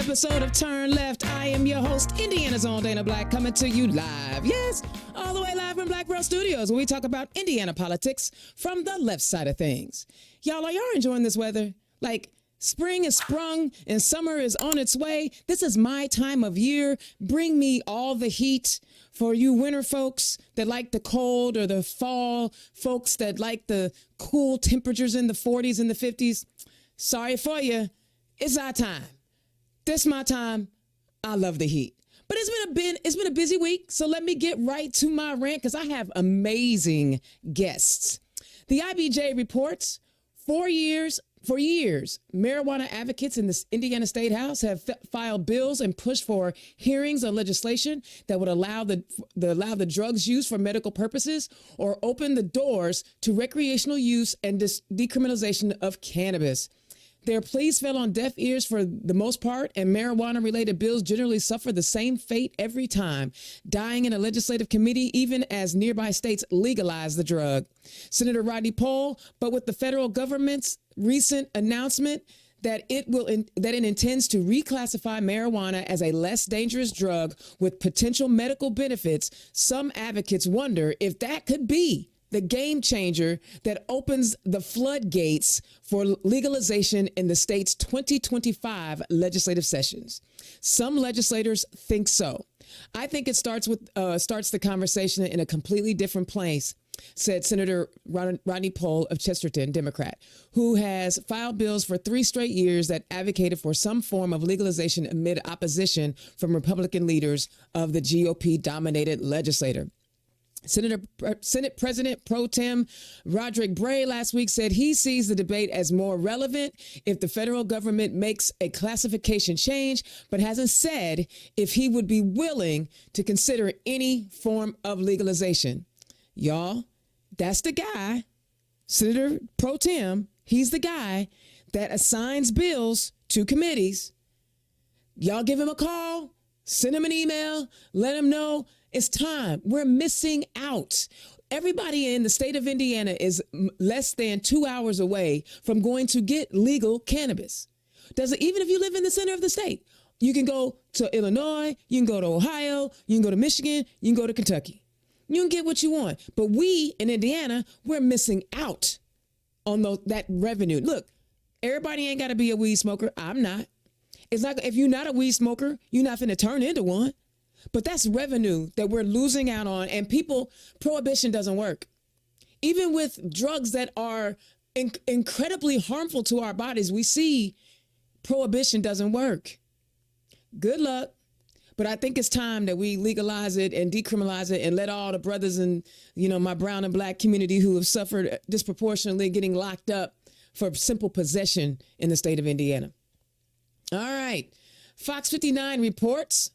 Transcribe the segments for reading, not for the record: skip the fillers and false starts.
episode of Turn Left. I am your host, Indiana's own Dana Black, coming to you live. Yes, all the way live from Black Bro Studios, where we talk about Indiana politics from the left side of things. Y'all, are y'all enjoying this weather? Like, spring is sprung and summer is on its way. This is my time of year. Bring me all the heat. For you winter folks that like the cold, or the fall folks that like the cool temperatures in the 40s and the 50s, sorry for you. It's our time. This my time. I love the heat. But it's been a busy week, so let me get right to my rant because I have amazing guests. The IBJ reports for years, marijuana advocates in the Indiana State House have filed bills and pushed for hearings on legislation that would allow the drugs used for medical purposes or open the doors to recreational use and decriminalization of cannabis. Their pleas fell on deaf ears for the most part, and marijuana-related bills generally suffer the same fate every time, dying in a legislative committee even as nearby states legalize the drug. Senator Rodney Pohl, but with the federal government's recent announcement that it intends to reclassify marijuana as a less dangerous drug with potential medical benefits, some advocates wonder if that could be the game changer that opens the floodgates for legalization in the state's 2025 legislative sessions. Some legislators think so. I think it starts the conversation in a completely different place, said Senator Rodney Pohl of Chesterton, Democrat, who has filed bills for 3 straight years that advocated for some form of legalization amid opposition from Republican leaders of the GOP-dominated legislature. Senate President Pro Tem Roderick Bray last week said he sees the debate as more relevant if the federal government makes a classification change, but hasn't said if he would be willing to consider any form of legalization. Y'all, that's the guy, Senator Pro Tem. He's the guy that assigns bills to committees. Y'all give him a call, send him an email, let him know. It's time. We're missing out. Everybody in the state of Indiana is less than 2 hours away from going to get legal cannabis. Even if you live in the center of the state, you can go to Illinois, you can go to Ohio, you can go to Michigan, you can go to Kentucky. You can get what you want. But we in Indiana, we're missing out on that revenue. Look, everybody ain't got to be a weed smoker. I'm not. It's not. If you're not a weed smoker, you're not finna turn into one. But that's revenue that we're losing out on. And prohibition doesn't work. Even with drugs that are incredibly harmful to our bodies, we see prohibition doesn't work. Good luck. But I think it's time that we legalize it and decriminalize it and let all the brothers in, my brown and black community who have suffered disproportionately getting locked up for simple possession in the state of Indiana. All right. Fox 59 reports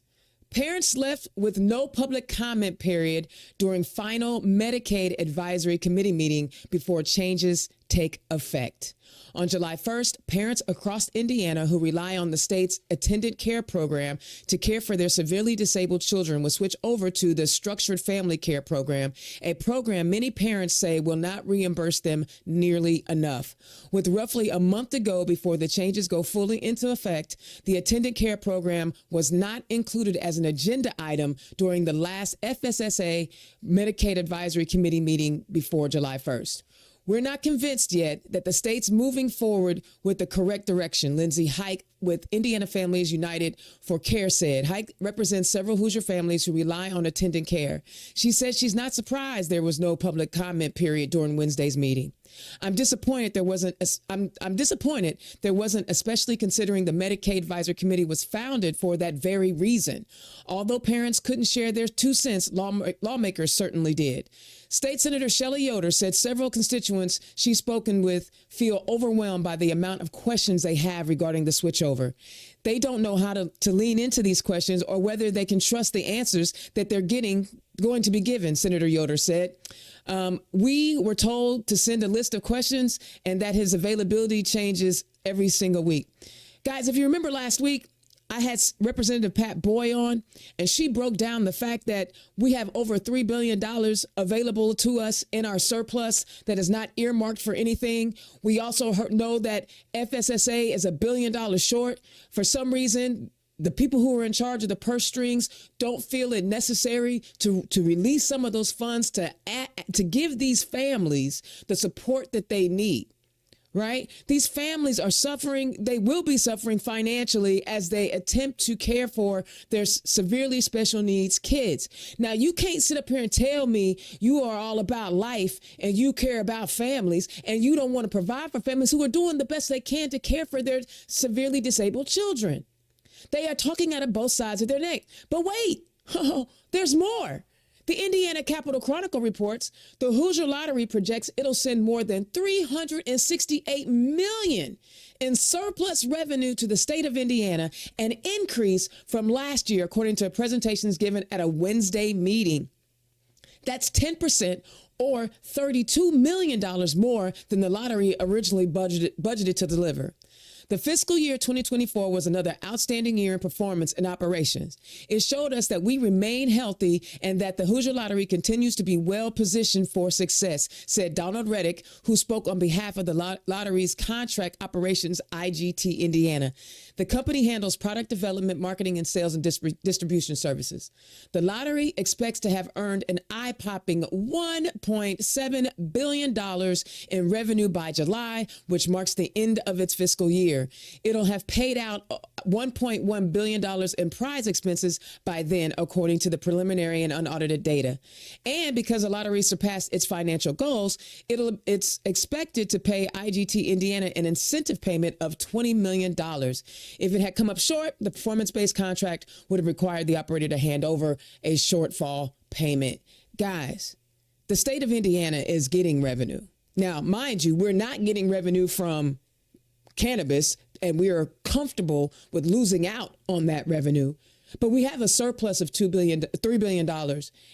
parents left with no public comment period during final Medicaid Advisory Committee meeting before changes take effect. On July 1st, parents across Indiana who rely on the state's attendant care program to care for their severely disabled children will switch over to the Structured Family Care Program, a program many parents say will not reimburse them nearly enough. With roughly a month to go before the changes go fully into effect, the attendant care program was not included as an agenda item during the last FSSA Medicaid Advisory Committee meeting before July 1st. We're not convinced yet that the state's moving forward with the correct direction, Lindsay Hike with Indiana Families United for Care said. Hike represents several Hoosier families who rely on attendant care. She said she's not surprised there was no public comment period during Wednesday's meeting. I'm disappointed there wasn't, especially considering the Medicaid Advisory Committee was founded for that very reason. Although parents couldn't share their 2 cents, lawmakers certainly did. State Senator Shelley Yoder said several constituents she's spoken with feel overwhelmed by the amount of questions they have regarding the switchover. They don't know how to lean into these questions or whether they can trust the answers that they're going to be given, Senator Yoder said. We were told to send a list of questions and that his availability changes every single week. Guys, if you remember last week, I had Representative Pat Boy on, and she broke down the fact that we have over $3 billion available to us in our surplus that is not earmarked for anything. We also know that FSSA is $1 billion short. For some reason, the people who are in charge of the purse strings don't feel it necessary to release some of those funds to give these families the support that they need. Right? These families are suffering. They will be suffering financially as they attempt to care for their severely special needs kids. Now, you can't sit up here and tell me you are all about life and you care about families and you don't want to provide for families who are doing the best they can to care for their severely disabled children. They are talking out of both sides of their neck. But wait, there's more. The Indiana Capital Chronicle reports the Hoosier Lottery projects it'll send more than $368 million in surplus revenue to the state of Indiana, an increase from last year, according to presentations given at a Wednesday meeting. That's 10% or $32 million more than the lottery originally budgeted to deliver. The fiscal year 2024 was another outstanding year in performance and operations. It showed us that we remain healthy and that the Hoosier Lottery continues to be well positioned for success, said Donald Reddick, who spoke on behalf of the lottery's contract operations, IGT Indiana. The company handles product development, marketing, and sales and distribution services. The lottery expects to have earned an eye-popping $1.7 billion in revenue by July, which marks the end of its fiscal year. It'll have paid out $1.1 billion in prize expenses by then, according to the preliminary and unaudited data. And because the lottery surpassed its financial goals, it's expected to pay IGT Indiana an incentive payment of $20 million. If it had come up short, the performance-based contract would have required the operator to hand over a shortfall payment. Guys, the state of Indiana is getting revenue. Now, mind you, we're not getting revenue from cannabis, and we are comfortable with losing out on that revenue. But we have a surplus of $3 billion,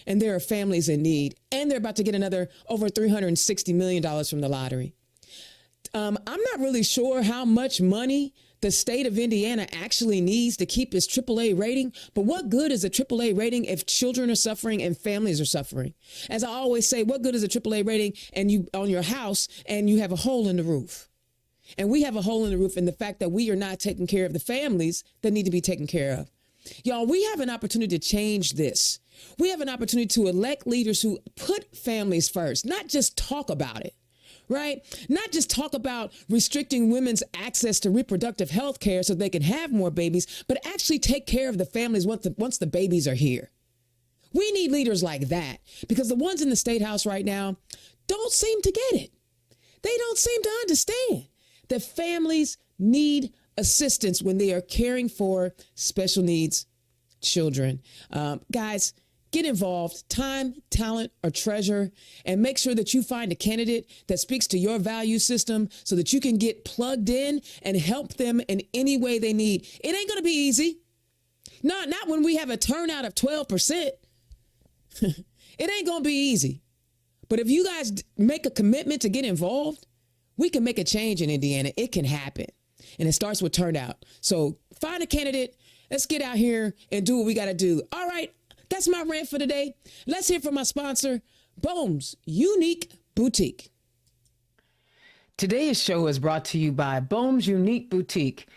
and there are families in need, and they're about to get another over $360 million from the lottery. I'm not really sure how much money the state of Indiana actually needs to keep its AAA rating, but what good is a AAA rating if children are suffering and families are suffering? As I always say, what good is a AAA rating and you on your house and you have a hole in the roof? And we have a hole in the roof in the fact that we are not taking care of the families that need to be taken care of. Y'all, we have an opportunity to change this. We have an opportunity to elect leaders who put families first, not just talk about it, right? Not just talk about restricting women's access to reproductive health care so they can have more babies, but actually take care of the families once the babies are here. We need leaders like that because the ones in the State House right now don't seem to get it. They don't seem to understand that families need assistance when they are caring for special needs children. Guys, get involved, time, talent, or treasure, and make sure that you find a candidate that speaks to your value system so that you can get plugged in and help them in any way they need. It ain't going to be easy. No, not when we have a turnout of 12%. It ain't going to be easy. But if you guys make a commitment to get involved, we can make a change in Indiana. It can happen. And it starts with turnout. So find a candidate. Let's get out here and do what we got to do. All right. That's my rant for today. Let's hear from my sponsor, Bohm's Unique Boutique. Today's show is brought to you by Bohm's Unique Boutique.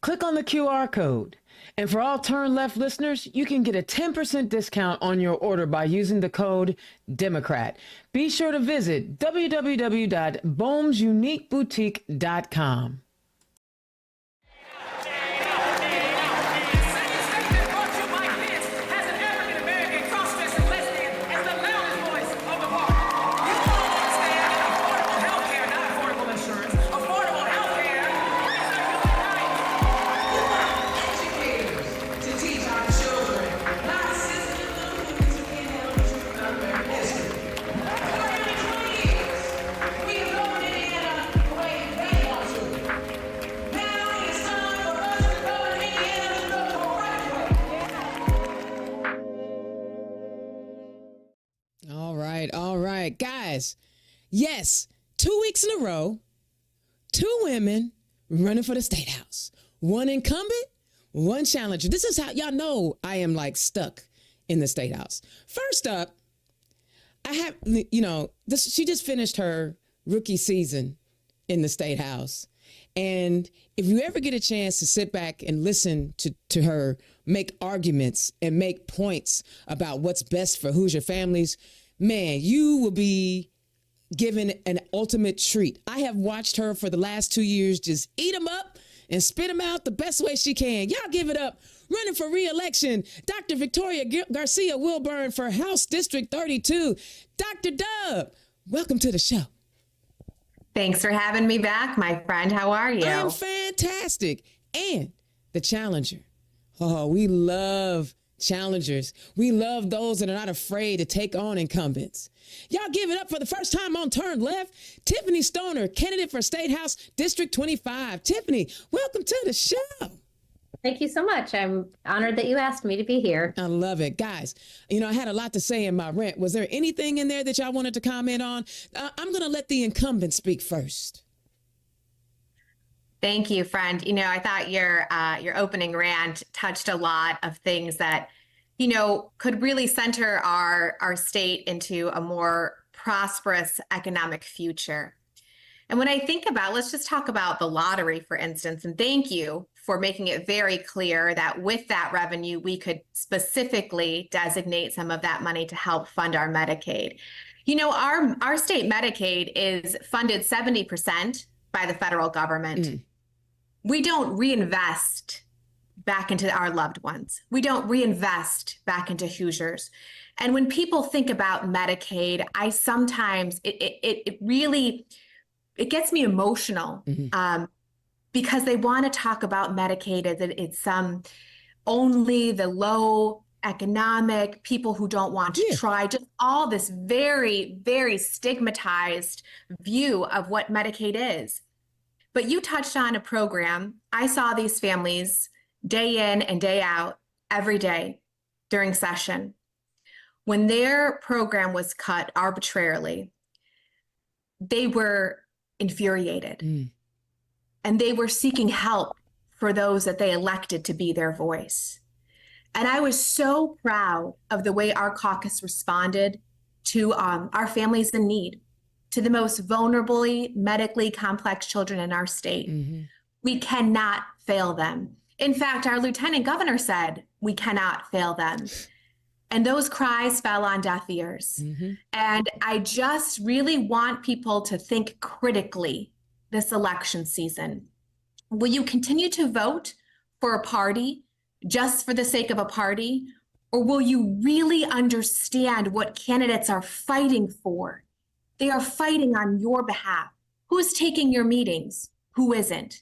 Click on the QR code. And for all Turn Left listeners, you can get a 10% discount on your order by using the code DEMOCRAT. Be sure to visit www.bohmsuniqueboutique.com. All right, guys. Yes, 2 weeks in a row, 2 women running for the State House. 1 incumbent, 1 challenger. This is how y'all know I am like stuck in the State House. First up, I have, she just finished her rookie season in the State House. And if you ever get a chance to sit back and listen to her make arguments and make points about what's best for Hoosier families, man, you will be given an ultimate treat. I have watched her for the last 2 years just eat them up and spit them out the best way she can. Y'all give it up. Running for re-election, Dr. Victoria Garcia Wilburn for House District 32. Dr. Dub, welcome to the show. Thanks for having me back, my friend. How are you? I'm fantastic. And the challenger. Oh, we love challengers. We love those that are not afraid to take on incumbents. Y'all give it up for the first time on Turn Left, Tiffany Stoner, candidate for State House District 25. Tiffany, welcome to the show. Thank you so much. I'm honored that you asked me to be here. I love it. Guys, I had a lot to say in my rant. Was there anything in there that y'all wanted to comment on? I'm going to let the incumbent speak first. Thank you, friend. I thought your opening rant touched a lot of things that, could really center our state into a more prosperous economic future. And when I think about, let's just talk about the lottery, for instance, and thank you for making it very clear that with that revenue, we could specifically designate some of that money to help fund our Medicaid. Our state Medicaid is funded 70% by the federal government. We don't reinvest back into our loved ones. We don't reinvest back into Hoosiers. And when people think about Medicaid, I sometimes, it really gets me emotional because they want to talk about Medicaid as it's only the low economic people who don't want to try, just all this very, very stigmatized view of what Medicaid is. But you touched on a program. I saw these families day in and day out every day during session. When their program was cut arbitrarily, they were infuriated. And they were seeking help for those that they elected to be their voice. And I was so proud of the way our caucus responded to our families in need, to the most vulnerably medically complex children in our state. We cannot fail them. In fact, our lieutenant governor said, we cannot fail them. And those cries fell on deaf ears. And I just really want people to think critically this election season. Will you continue to vote for a party just for the sake of a party? Or will you really understand what candidates are fighting for? They are fighting on your behalf. Who's taking your meetings? Who isn't?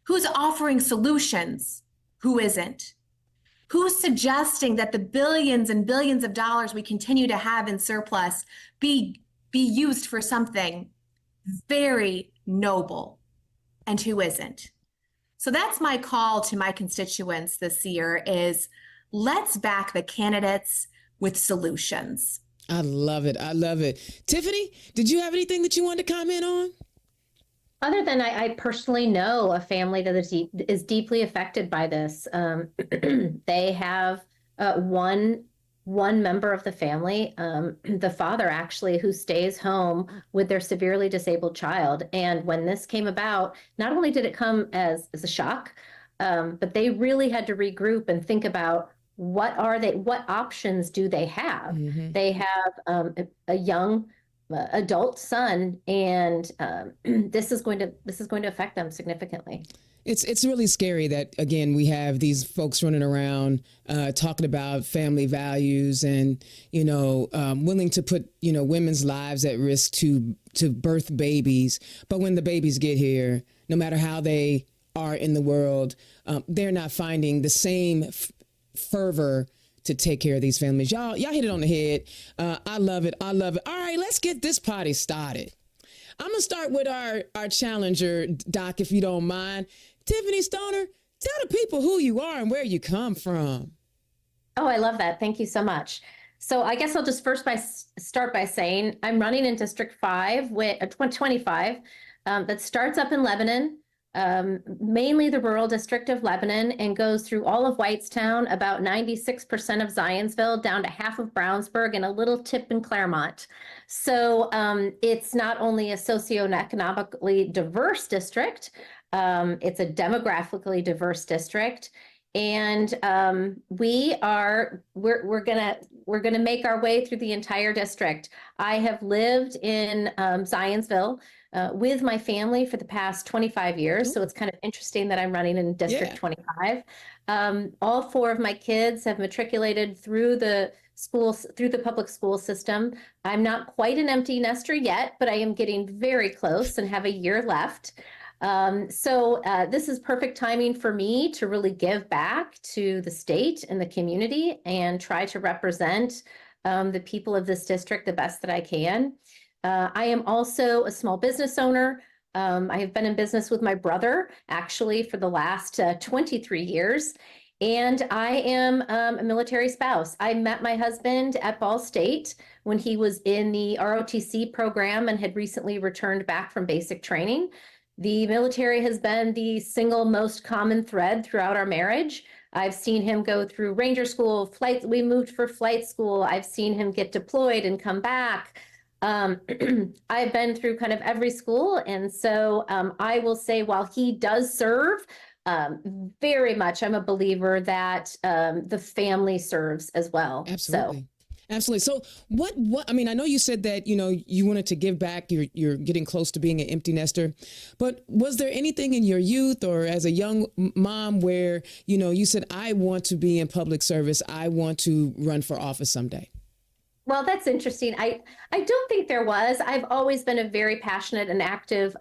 Who's offering solutions? Who isn't? Who's suggesting that the billions and billions of dollars we continue to have in surplus be used for something very noble? And who isn't? So that's my call to my constituents this year is let's back the candidates with solutions. I love it. I love it. Tiffany, did you have anything that you wanted to comment on? Other than I personally know a family that is deeply affected by this. They have one member of the family, the father actually, who stays home with their severely disabled child. And when this came about, not only did it come as a shock, but they really had to regroup and think about what options do they have? They have a young adult son, and this is going to affect them significantly. It's really scary that, again, we have these folks running around talking about family values and, willing to put, women's lives at risk to birth babies. But when the babies get here, no matter how they are in the world, they're not finding the same fervor to take care of these families. Y'all hit it on the head. I love it. I love it. All right, let's get this party started. I'm going to start with our challenger, Doc, if you don't mind. Tiffany Stoner, tell the people who you are and where you come from. Oh, I love that. Thank you so much. So I guess I'll just start by saying I'm running in District 5 with 25 that starts up in Lebanon, mainly the rural district of Lebanon, and goes through all of Whitestown, about 96% of Zionsville, down to half of Brownsburg, and a little tip in Claremont. So it's not only a socioeconomically diverse district, it's a demographically diverse district. And we're gonna make our way through the entire district. I have lived in Zionsville with my family for the past 25 years. So it's kind of interesting that I'm running in District 25. All four of my kids have matriculated through the public school system. I'm not quite an empty nester yet, but I am getting very close and have a year left. So this is perfect timing for me to really give back to the state and the community and try to represent the people of this district the best that I can. I am also a small business owner. I have been in business with my brother actually for the last 23 years. And I am a military spouse. I met my husband at Ball State when he was in the ROTC program and had recently returned back from basic training. The military has been the single most common thread throughout our marriage. I've seen him go through Ranger School, flight. We moved for flight school. I've seen him get deployed and come back. I've been through kind of every school. And so I will say, while he does serve, very much, I'm a believer that the family serves as well. Absolutely. Absolutely. So I mean, I know you said that, you wanted to give back, you're getting close to being an empty nester, but was there anything in your youth or as a young mom where, you said, I want to be in public service, I want to run for office someday? Well, that's interesting. I don't think there was. I've always been a very passionate and active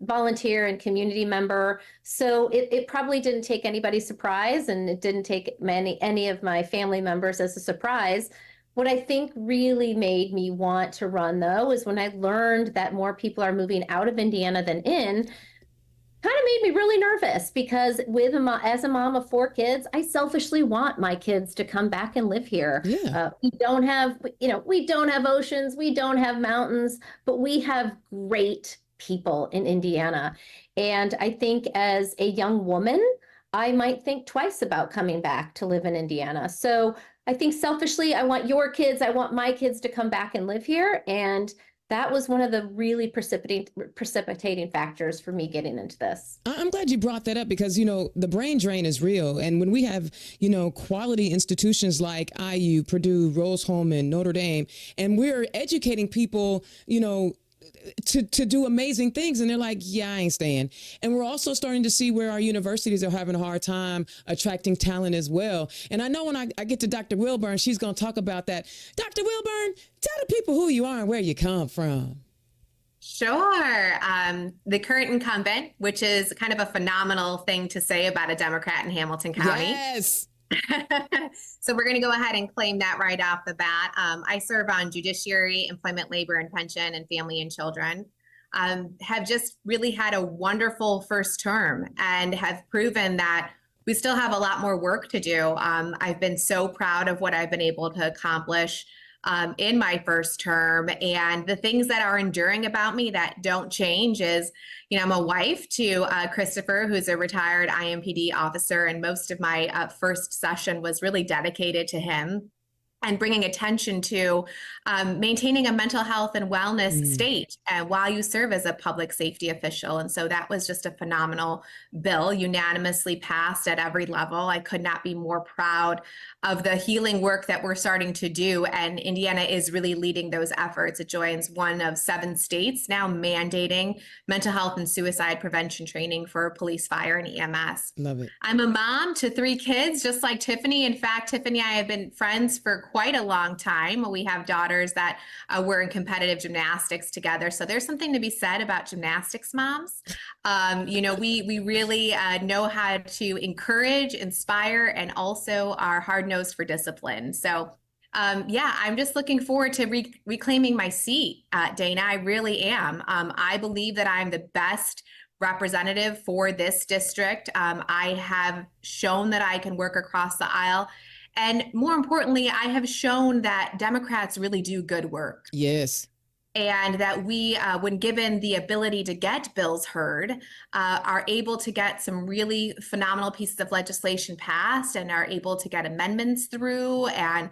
volunteer and community member. So it probably didn't take anybody surprise, and it didn't take any of my family members as a surprise. What I think really made me want to run, though, is when I learned that more people are moving out of Indiana than in. Kind of made me really nervous because as a mom of 4 kids, I selfishly want my kids to come back and live here. Yeah. We don't have oceans, we don't have mountains, but we have great people in Indiana. And I think as a young woman, I might think twice about coming back to live in Indiana. So I think selfishly, I want my kids to come back and live here. And that was one of the really precipitating factors for me getting into this. I'm glad you brought that up because, the brain drain is real. And when we have, quality institutions like IU, Purdue, Rose-Hulman, Notre Dame, and we're educating people, to do amazing things. And they're like, yeah, I ain't staying. And we're also starting to see where our universities are having a hard time attracting talent as well. And I know when I get to Dr. Wilburn, she's going to talk about that. Dr. Wilburn, tell the people who you are and where you come from. Sure. The current incumbent, which is kind of a phenomenal thing to say about a Democrat in Hamilton County. Yes. So we're going to go ahead and claim that right off the bat. I serve on Judiciary, Employment, Labor and Pension, and Family and Children. Have just really had a wonderful first term and have proven that we still have a lot more work to do. I've been so proud of what I've been able to accomplish in my first term. And the things that are enduring about me that don't change is, I'm a wife to Christopher, who's a retired IMPD officer. And most of my first session was really dedicated to him and bringing attention to maintaining a mental health and wellness state while you serve as a public safety official. And so that was just a phenomenal bill, unanimously passed at every level. I could not be more proud of the healing work that we're starting to do. And Indiana is really leading those efforts. It joins one of 7 states now mandating mental health and suicide prevention training for police, fire, and EMS. Love it. I'm a mom to 3 kids, just like Tiffany. In fact, Tiffany and I have been friends for quite a long time. We have daughters that were in competitive gymnastics together. So there's something to be said about gymnastics moms. We really know how to encourage, inspire, and also are hard-nosed for discipline. So I'm just looking forward to reclaiming my seat, Dana. I really am. I believe that I'm the best representative for this district. I have shown that I can work across the aisle. And more importantly, I have shown that Democrats really do good work. Yes. and that we, when given the ability to get bills heard, are able to get some really phenomenal pieces of legislation passed and are able to get amendments through and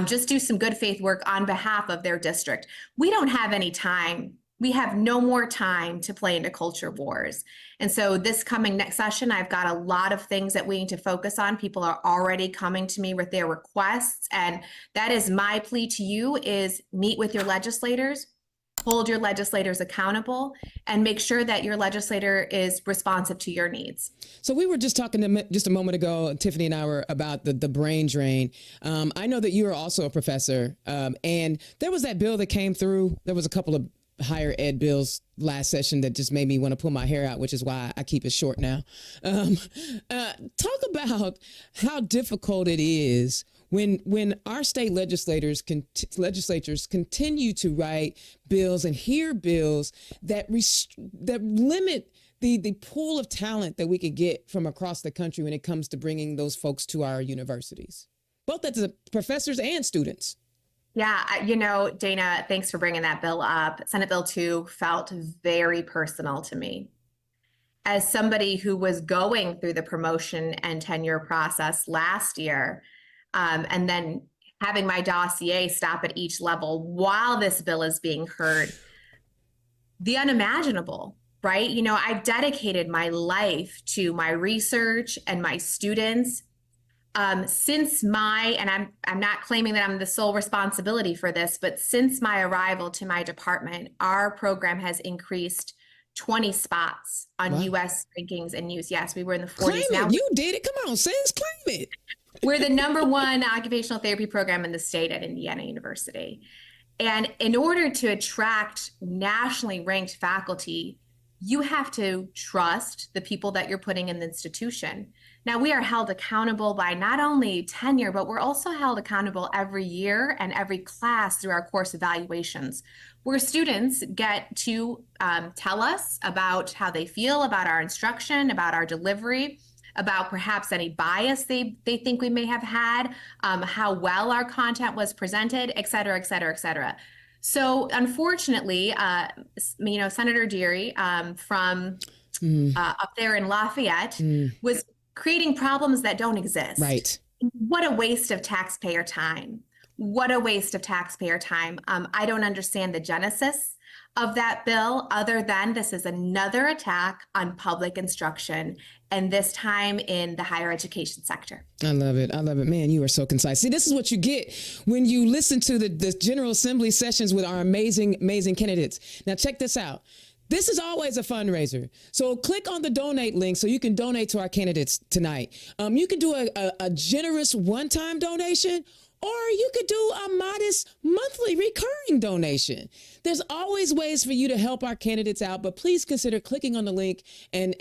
just do some good faith work on behalf of their district. We don't have any time. We have no more time to play into culture wars. And so this coming next session, I've got a lot of things that we need to focus on. People are already coming to me with their requests. And that is my plea to you, is meet with your legislators, hold your legislators accountable, and make sure that your legislator is responsive to your needs. So we were just talking just a moment ago, Tiffany and I were about the brain drain. I know that you are also a professor, and there was that bill that came through. There was a couple of higher ed bills last session that just made me want to pull my hair out, which is why I keep it short now. Talk about how difficult it is when our state legislators continue to write bills and hear bills that limit the pool of talent that we could get from across the country when it comes to bringing those folks to our universities, both as the professors and students. Yeah, Dana, thanks for bringing that bill up. Senate Bill 2 felt very personal to me. As somebody who was going through the promotion and tenure process last year, and then having my dossier stop at each level while this bill is being heard, the unimaginable, right? I've dedicated my life to my research and my students. Since and I'm not claiming that I'm the sole responsibility for this, but since my arrival to my department, our program has increased 20 spots on Wow. U.S. rankings and news. Yes, we were in the 40s. Claim Now it. You did it. Come on, sis, claim it. we're the #1 occupational therapy program in the state at Indiana University. And in order to attract nationally ranked faculty, you have to trust the people that you're putting in the institution. Now, we are held accountable by not only tenure, but we're also held accountable every year and every class through our course evaluations, where students get to tell us about how they feel about our instruction, about our delivery, about perhaps any bias they think we may have had, how well our content was presented, et cetera, et cetera, et cetera. So unfortunately, Senator Deary from up there in Lafayette was creating problems that don't exist. Right. What a waste of taxpayer time. What a waste of taxpayer time. I don't understand the genesis of that bill, other than this is another attack on public instruction, and this time in the higher education sector. I love it. I love it. Man, you are so concise. See, this is what you get when you listen to the General Assembly sessions with our amazing, amazing candidates. Now, check this out. This is always a fundraiser. So click on the donate link so you can donate to our candidates tonight. You can do a generous one-time donation, or you could do a modest monthly recurring donation. There's always ways for you to help our candidates out, but please consider clicking on the link and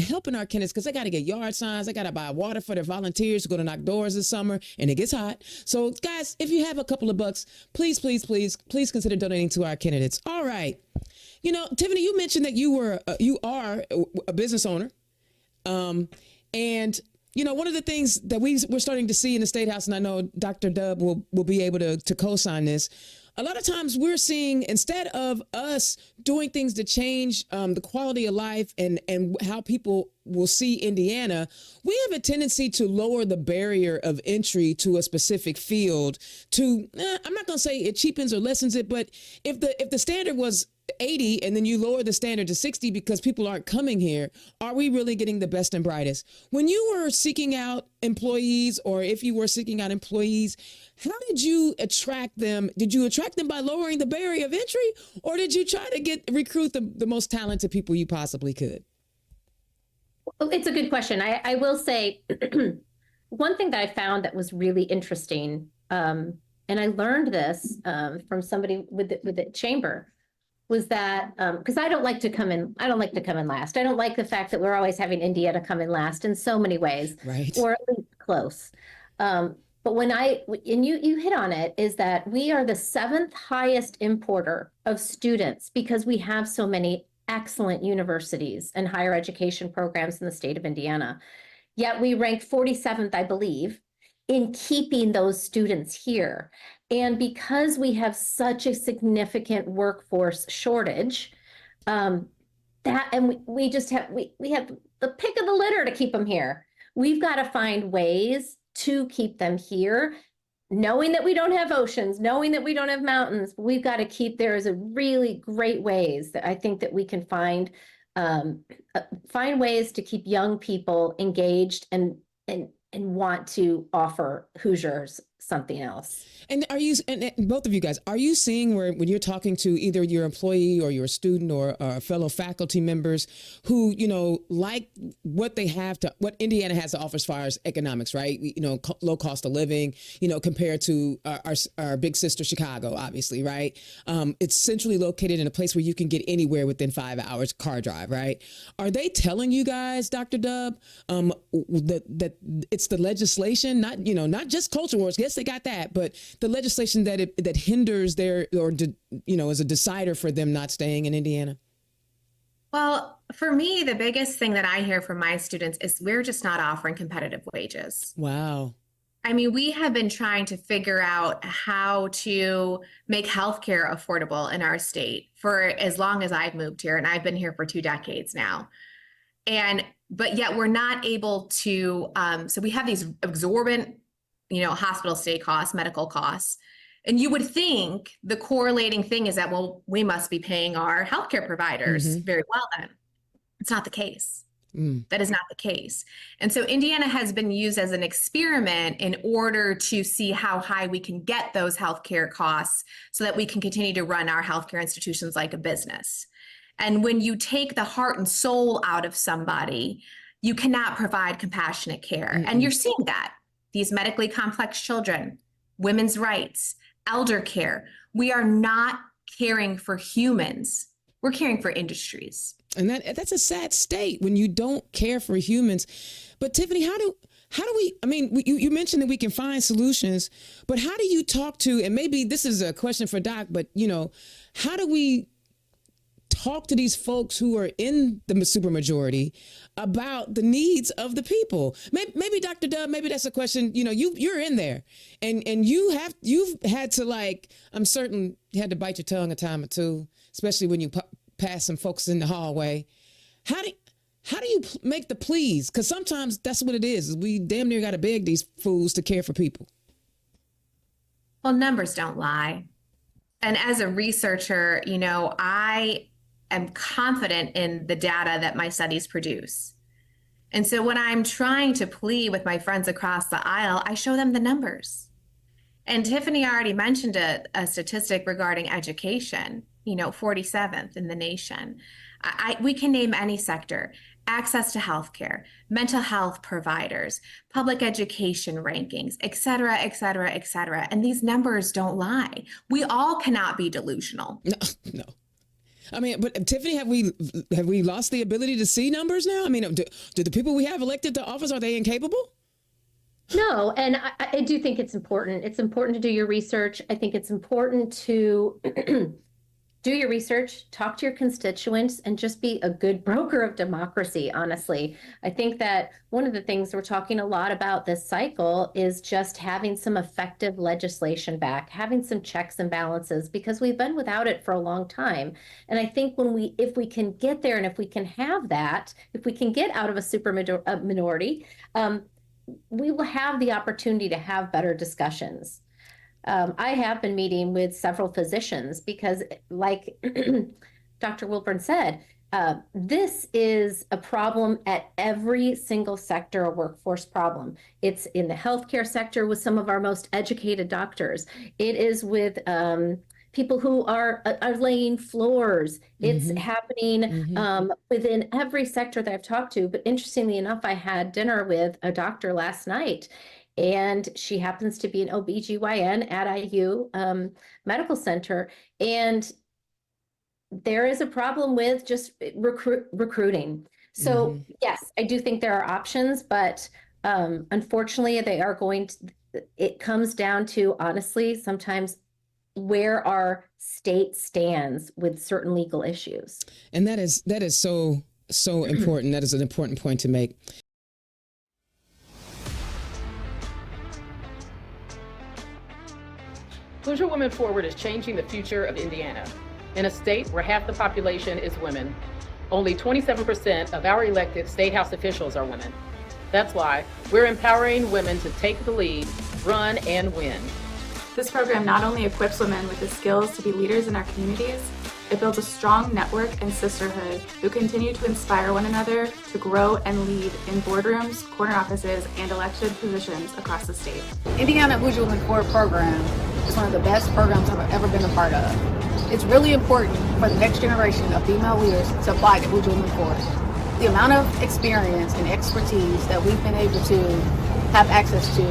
helping our candidates, because they got to get yard signs. They got to buy water for their volunteers to go to knock doors this summer, and it gets hot. So guys, if you have a couple of bucks, please consider donating to our candidates. All right. Tiffany, you mentioned that you are a business owner. And one of the things that we're starting to see in the State House, and I know Dr. Dub will be able to co-sign this, a lot of times we're seeing, instead of us doing things to change the quality of life and how people will see Indiana, we have a tendency to lower the barrier of entry to a specific field to, I'm not going to say it cheapens or lessens it, but if the standard was 80 and then you lower the standard to 60 because people aren't coming here, are we really getting the best and brightest? When you were seeking out employees, or if you were seeking out employees, how did you attract them? Did you attract them by lowering the barrier of entry, or did you try to recruit the most talented people you possibly could? Well, it's a good question. I will say one thing that I found that was really interesting, and I learned this from somebody with the chamber, was that because I don't like to come in last. I don't like the fact that we're always having Indiana come in last in so many ways, right, or at least close. But and you hit on it, is that we are the 7th highest importer of students because we have so many excellent universities and higher education programs in the state of Indiana. Yet we rank 47th, I believe, in keeping those students here. And because we have such a significant workforce shortage, we just have we have the pick of the litter to keep them here. We've got to find ways to keep them here, knowing that we don't have oceans, knowing that we don't have mountains. We've got to keep, there is a really great ways that I think that we can find ways to keep young people engaged and want to offer Hoosiers something else. And are you, and both of you guys, are you seeing where when you're talking to either your employee or your student or fellow faculty members who, you know, like what they have to, what Indiana has to offer as far as economics, right? You know, low cost of living, you know, compared to our big sister, Chicago, obviously, right? It's centrally located in a place where you can get anywhere within 5 hours car drive, right? Are they telling you guys, Dr. Dub, that it's the legislation, not just culture wars, yes, they got that, but the legislation that hinders their, or, you know, is a decider for them not staying in Indiana? Well, for me, the biggest thing that I hear from my students is we're just not offering competitive wages. Wow. I mean, we have been trying to figure out how to make healthcare affordable in our state for as long as I've moved here, and I've been here for 2 decades now. But yet we're not able to, so we have these exorbitant, you know, hospital stay costs, medical costs. And you would think the correlating thing is that, well, we must be paying our healthcare providers very well then. It's not the case. That is not the case. And so Indiana has been used as an experiment in order to see how high we can get those healthcare costs so that we can continue to run our healthcare institutions like a business. And when you take the heart and soul out of somebody, you cannot provide compassionate care. And you're seeing that. These medically complex children, women's rights, elder care. We are not caring for humans. We're caring for industries. And that's a sad state when you don't care for humans. But Tiffany, how do we, I mean, you mentioned that we can find solutions, but how do you talk to, and maybe this is a question for Doc, but, you know, how do we talk to these folks who are in the supermajority about the needs of the people? Maybe Dr. Dub, maybe that's a question, you know, you're in there and you've had to, like, I'm certain you had to bite your tongue a time or two, especially when you pass some folks in the hallway. How do you make the pleas? Because sometimes that's what it is. We damn near got to beg these fools to care for people. Well, numbers don't lie. And as a researcher, you know, I am confident in the data that my studies produce. And so when I'm trying to plead with my friends across the aisle, I show them the numbers. And Tiffany already mentioned a statistic regarding education, you know, 47th in the nation. We can name any sector: access to healthcare, mental health providers, public education rankings, et cetera, et cetera, et cetera. And these numbers don't lie. We all cannot be delusional. No. I mean, but Tiffany, have we lost the ability to see numbers now? I mean, do the people we have elected to office, are they incapable? No, and I do think it's important. It's important to do your research. I think it's important to do your research, talk to your constituents, and just be a good broker of democracy, honestly. I think that one of the things we're talking a lot about this cycle is just having some effective legislation back, having some checks and balances, because we've been without it for a long time. And I think if we can get there, and if we can have that, if we can get out of a super minority, we will have the opportunity to have better discussions. I have been meeting with several physicians because, like Dr. Wilburn said, this is a problem at every single sector, a workforce problem. It's in the healthcare sector with some of our most educated doctors. It is with people who are laying floors. It's happening within every sector that I've talked to. But interestingly enough, I had dinner with a doctor last night, and she happens to be an OBGYN at IU Medical Center. And there is a problem with just recruiting. So yes, I do think there are options, but unfortunately it comes down to, honestly, sometimes where our state stands with certain legal issues. And that is so important. That is an important point to make. Hoosier Women Forward is changing the future of Indiana. In a state where half the population is women, only 27% of our elected state house officials are women. That's why we're empowering women to take the lead, run, and win. This program not only equips women with the skills to be leaders in our communities, it builds a strong network and sisterhood who continue to inspire one another to grow and lead in boardrooms, corner offices, and elected positions across the state. Indiana Hoosier Women Forward program is one of the best programs I've ever been a part of. It's really important for the next generation of female leaders to apply to Hoosier Women Forward. The amount of experience and expertise that we've been able to have access to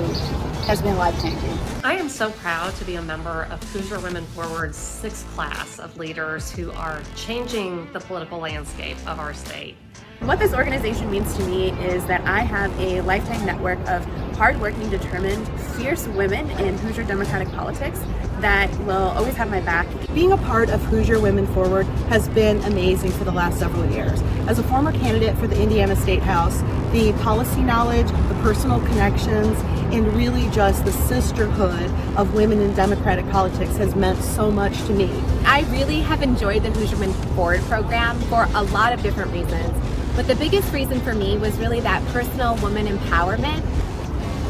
has been life-changing. I am so proud to be a member of Hoosier Women Forward's sixth class of leaders who are changing the political landscape of our state. What this organization means to me is that I have a lifetime network of hardworking, determined, fierce women in Hoosier Democratic politics that will always have my back. Being a part of Hoosier Women Forward has been amazing for the last several years. As a former candidate for the Indiana State House, the policy knowledge, the personal connections, and really just the sisterhood of women in Democratic politics has meant so much to me. I really have enjoyed the Hoosier Women Forward program for a lot of different reasons. But the biggest reason for me was really that personal woman empowerment.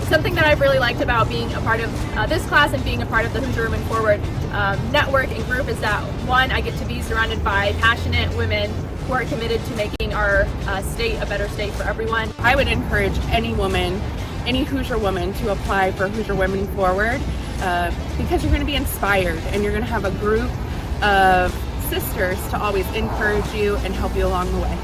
Something that I've really liked about being a part of this class and being a part of the Hoosier Women Forward network and group is that, one, I get to be surrounded by passionate women who are committed to making our state a better state for everyone. I would encourage any woman, any Hoosier woman, to apply for Hoosier Women Forward because you're going to be inspired and you're going to have a group of sisters to always encourage you and help you along the way.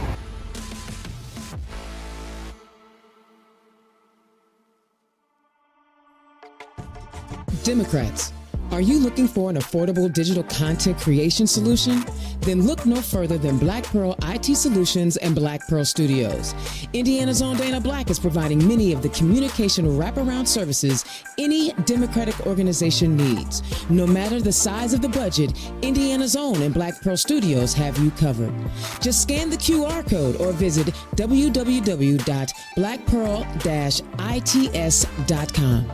Democrats, are you looking for an affordable digital content creation solution? Then look no further than Black Pearl IT Solutions and Black Pearl Studios. Indiana's own Dana Black is providing many of the communication wraparound services any Democratic organization needs. No matter the size of the budget, Indiana's own and Black Pearl Studios have you covered. Just scan the QR code or visit www.blackpearl-its.com.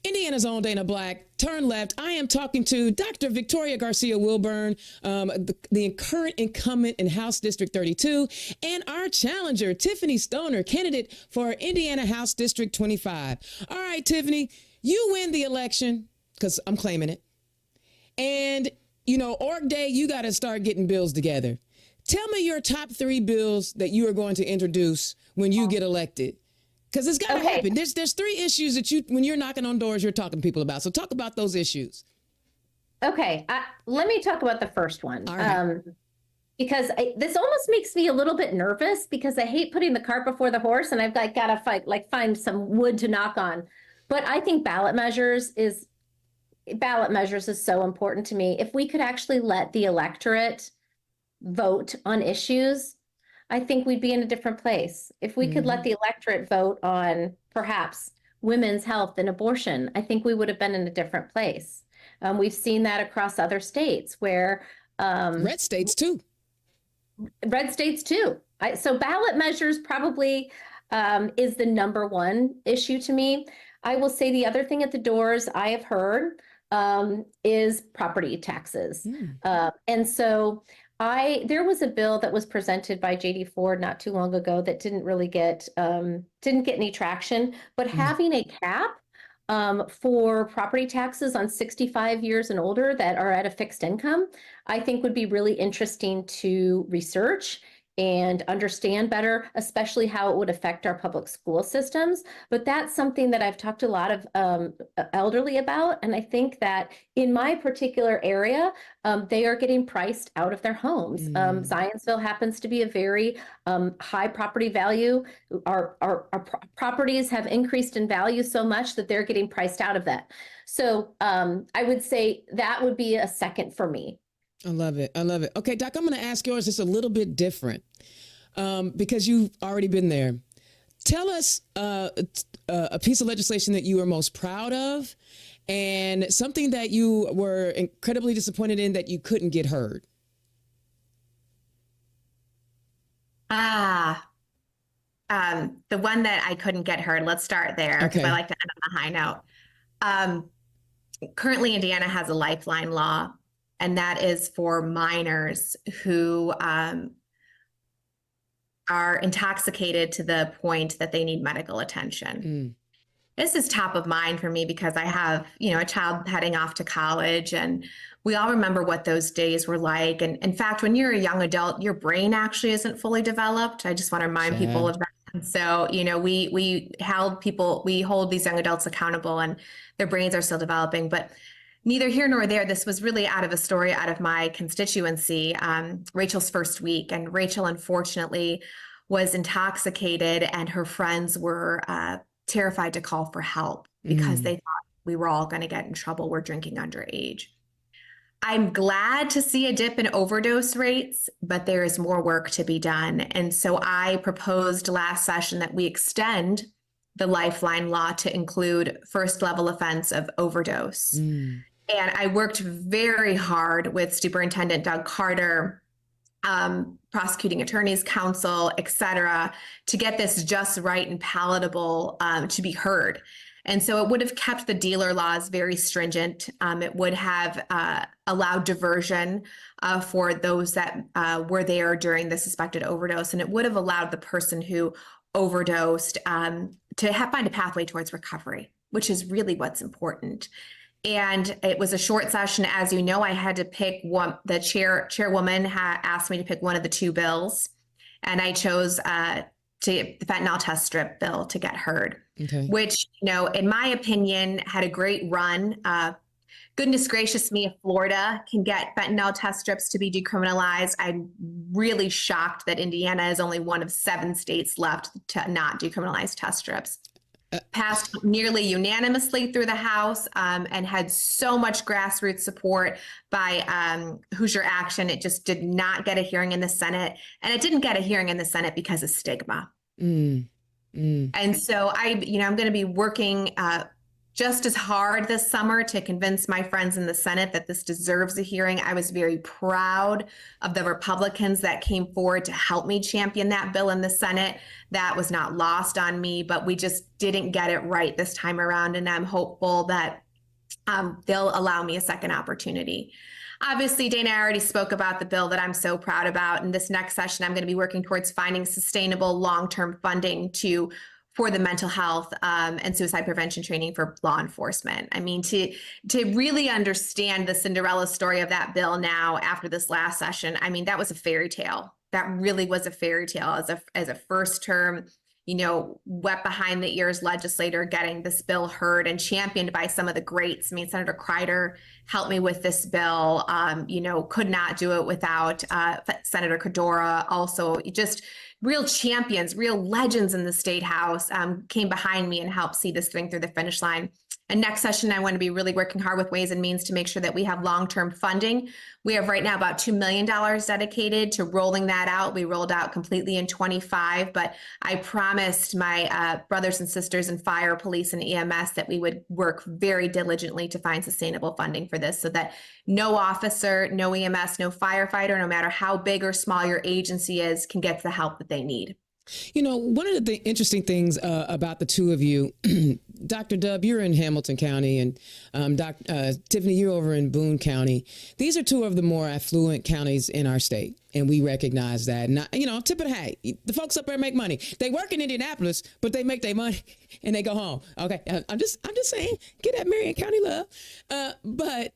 Indiana's own Dana Black, turn left. I am talking to Dr. Victoria Garcia Wilburn, the current incumbent in House District 32, and our challenger, Tiffany Stoner, candidate for Indiana House District 25. All right, Tiffany, you win the election, because I'm claiming it. And, you know, org day, you got to start getting bills together. Tell me your top 3 bills that you are going to introduce when you get elected. Because it's got to happen. There's 3 issues that when you're knocking on doors, you're talking to people about. So talk about those issues. Okay, let me talk about the first one. All right. Because this almost makes me a little bit nervous because I hate putting the cart before the horse, and I've got to find some wood to knock on. But I think ballot measures is so important to me. If we could actually let the electorate vote on issues, I think we'd be in a different place. If we could let the electorate vote on perhaps women's health and abortion, I think we would have been in a different place. We've seen that across other states where red states too. So ballot measures probably is the number one issue to me. I will say the other thing at the doors I have heard is property taxes. And so there was a bill that was presented by J.D. Ford not too long ago that didn't really get any traction, but having a cap for property taxes on 65 years and older that are at a fixed income, I think would be really interesting to research and understand better, especially how it would affect our public school systems. But that's something that I've talked to a lot of elderly about. And I think that in my particular area, they are getting priced out of their homes. Zionsville happens to be a very high property value. Our properties have increased in value so much that they're getting priced out of that. So I would say that would be a second for me. I love it. Okay, Doc, I'm going to ask yours just a little bit different because you've already been there. Tell us a piece of legislation that you are most proud of and something that you were incredibly disappointed in that you couldn't get heard. The one that I couldn't get heard, let's start there because I like to end on a high note. currently Indiana has a lifeline law, and that is for minors who are intoxicated to the point that they need medical attention. This is top of mind for me because I have, a child heading off to college, and we all remember what those days were like. And in fact, when you're a young adult, your brain actually isn't fully developed. I just want to remind people of that. And so, we hold these young adults accountable, and their brains are still developing. But neither here nor there. This was really out of a story out of my constituency, Rachel's first week. And Rachel, unfortunately, was intoxicated, and her friends were terrified to call for help because they thought we were all going to get in trouble. We're drinking underage. I'm glad to see a dip in overdose rates, but there is more work to be done. And so I proposed last session that we extend the lifeline law to include first level offense of overdose. And I worked very hard with Superintendent Doug Carter, prosecuting attorneys council, et cetera, to get this just right and palatable to be heard. And so it would have kept the dealer laws very stringent. It would have allowed diversion for those that were there during the suspected overdose. And it would have allowed the person who overdosed to find a pathway towards recovery, which is really what's important. And it was a short session. As you know, I had to pick one. The chairwoman asked me to pick one of the two bills, and I chose the fentanyl test strip bill to get heard, which, in my opinion, had a great run. Goodness gracious me, if Florida can get fentanyl test strips to be decriminalized, I'm really shocked that Indiana is only one of 7 states left to not decriminalize test strips. Passed nearly unanimously through the House and had so much grassroots support by Hoosier Action. It just did not get a hearing in the Senate. And it didn't get a hearing in the Senate because of stigma. And so I'm going to be working just as hard this summer to convince my friends in the Senate that this deserves a hearing. I was very proud of the Republicans that came forward to help me champion that bill in the Senate. That was not lost on me, but we just didn't get it right this time around. And I'm hopeful that they'll allow me a second opportunity. Obviously, Dana, I already spoke about the bill that I'm so proud about. In this next session, I'm going to be working towards finding sustainable long-term funding for the mental health and suicide prevention training for law enforcement. I mean, to really understand the Cinderella story of that bill now after this last session, I mean, that was a fairy tale. That really was a fairy tale as a first term, wet behind the ears legislator getting this bill heard and championed by some of the greats. I mean, Senator Kreider helped me with this bill, could not do it without Senator Cordora. Also, just real champions, real legends in the State House came behind me and helped see this thing through the finish line. And next session, I want to be really working hard with Ways and Means to make sure that we have long-term funding. We have right now about $2 million dedicated to rolling that out. We rolled out completely in 25, but I promised my brothers and sisters in fire, police, and EMS that we would work very diligently to find sustainable funding for this so that no officer, no EMS, no firefighter, no matter how big or small your agency is, can get the help that they need. One of the interesting things about the two of you, Dr. Dub, you're in Hamilton County, and Tiffany, you're over in Boone County. These are two of the more affluent counties in our state, and we recognize that. And, tip of the hat, the folks up there make money. They work in Indianapolis, but they make their money and they go home. Okay, I'm just saying, get that Marion County love. But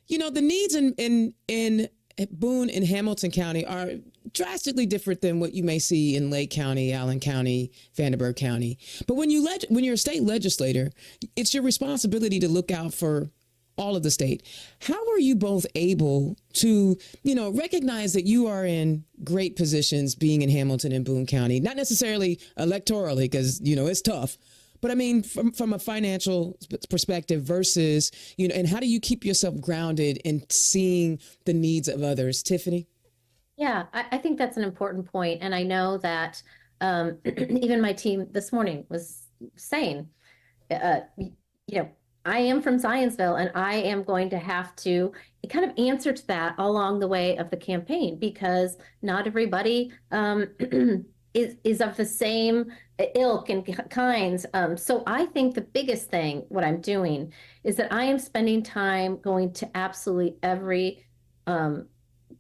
the needs in Boone and Hamilton County are drastically different than what you may see in Lake County, Allen County, Vanderburgh County. But when you're a state legislator, it's your responsibility to look out for all of the state. How are you both able to, recognize that you are in great positions being in Hamilton and Boone County, not necessarily electorally, because, it's tough. But I mean, from a financial perspective versus, and how do you keep yourself grounded in seeing the needs of others? Tiffany? Yeah, I think that's an important point. And I know that even my team this morning was saying, I am from Zionsville, and I am going to have to kind of answer to that along the way of the campaign, because not everybody is of the same ilk and kinds. So I think the biggest thing, what I'm doing, is that I am spending time going to absolutely every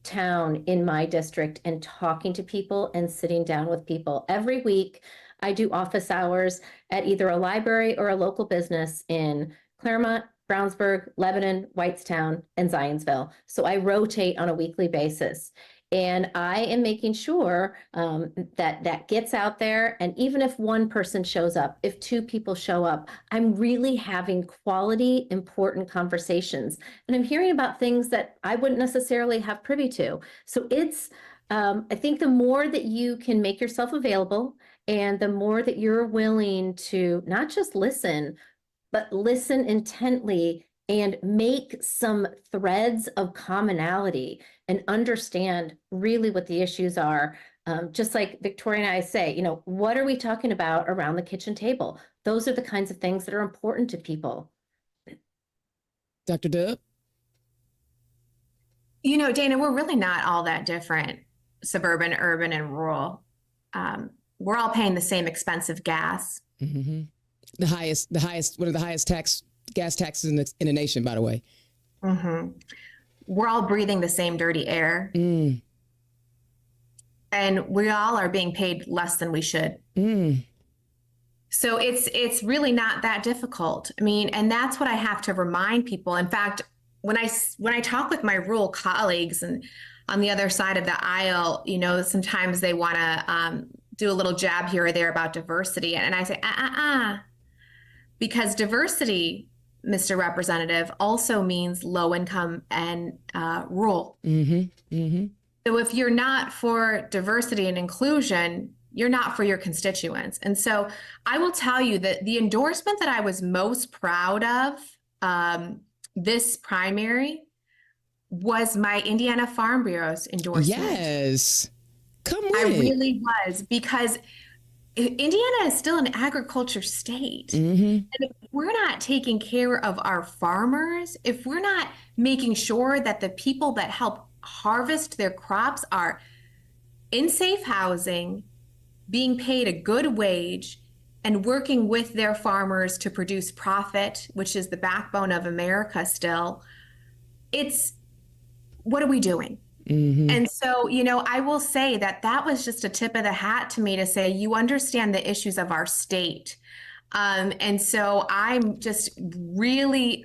town in my district and talking to people and sitting down with people. Every week, I do office hours at either a library or a local business in Claremont, Brownsburg, Lebanon, Whitestown, and Zionsville. So I rotate on a weekly basis. And I am making sure that gets out there. And even if one person shows up, if two people show up, I'm really having quality, important conversations. And I'm hearing about things that I wouldn't necessarily have privy to. So it's, I think the more that you can make yourself available and the more that you're willing to not just listen, but listen intently and make some threads of commonality and understand really what the issues are. Just like Victoria and I say, you know, what are we talking about around the kitchen table? Those are the kinds of things that are important to people. Dr. Dub? You know, Dana, we're really not all that different, suburban, urban, and rural. We're all paying the same expensive gas. Mm-hmm. The highest, one of the highest gas taxes in the nation, by the way. Mm-hmm. We're all breathing the same dirty air. Mm. And we all are being paid less than we should. Mm. So it's really not that difficult. I mean, and that's what I have to remind people. In fact, when I talk with my rural colleagues and on the other side of the aisle, you know, sometimes they want to do a little jab here or there about diversity. And I say, because diversity, Mr. Representative, also means low income and rural. Mm-hmm. Mm-hmm. So if you're not for diversity and inclusion, you're not for your constituents. And so I will tell you that the endorsement that I was most proud of this primary was my Indiana Farm Bureau's endorsement. Yes. Come on. I really was, because Indiana is still an agriculture state. Mm-hmm. And if we're not taking care of our farmers, if we're not making sure that the people that help harvest their crops are in safe housing, being paid a good wage, and working with their farmers to produce profit, which is the backbone of America still, what are we doing? Mm-hmm. And so, you know, I will say that was just a tip of the hat to me to say, you understand the issues of our state. And so I'm just really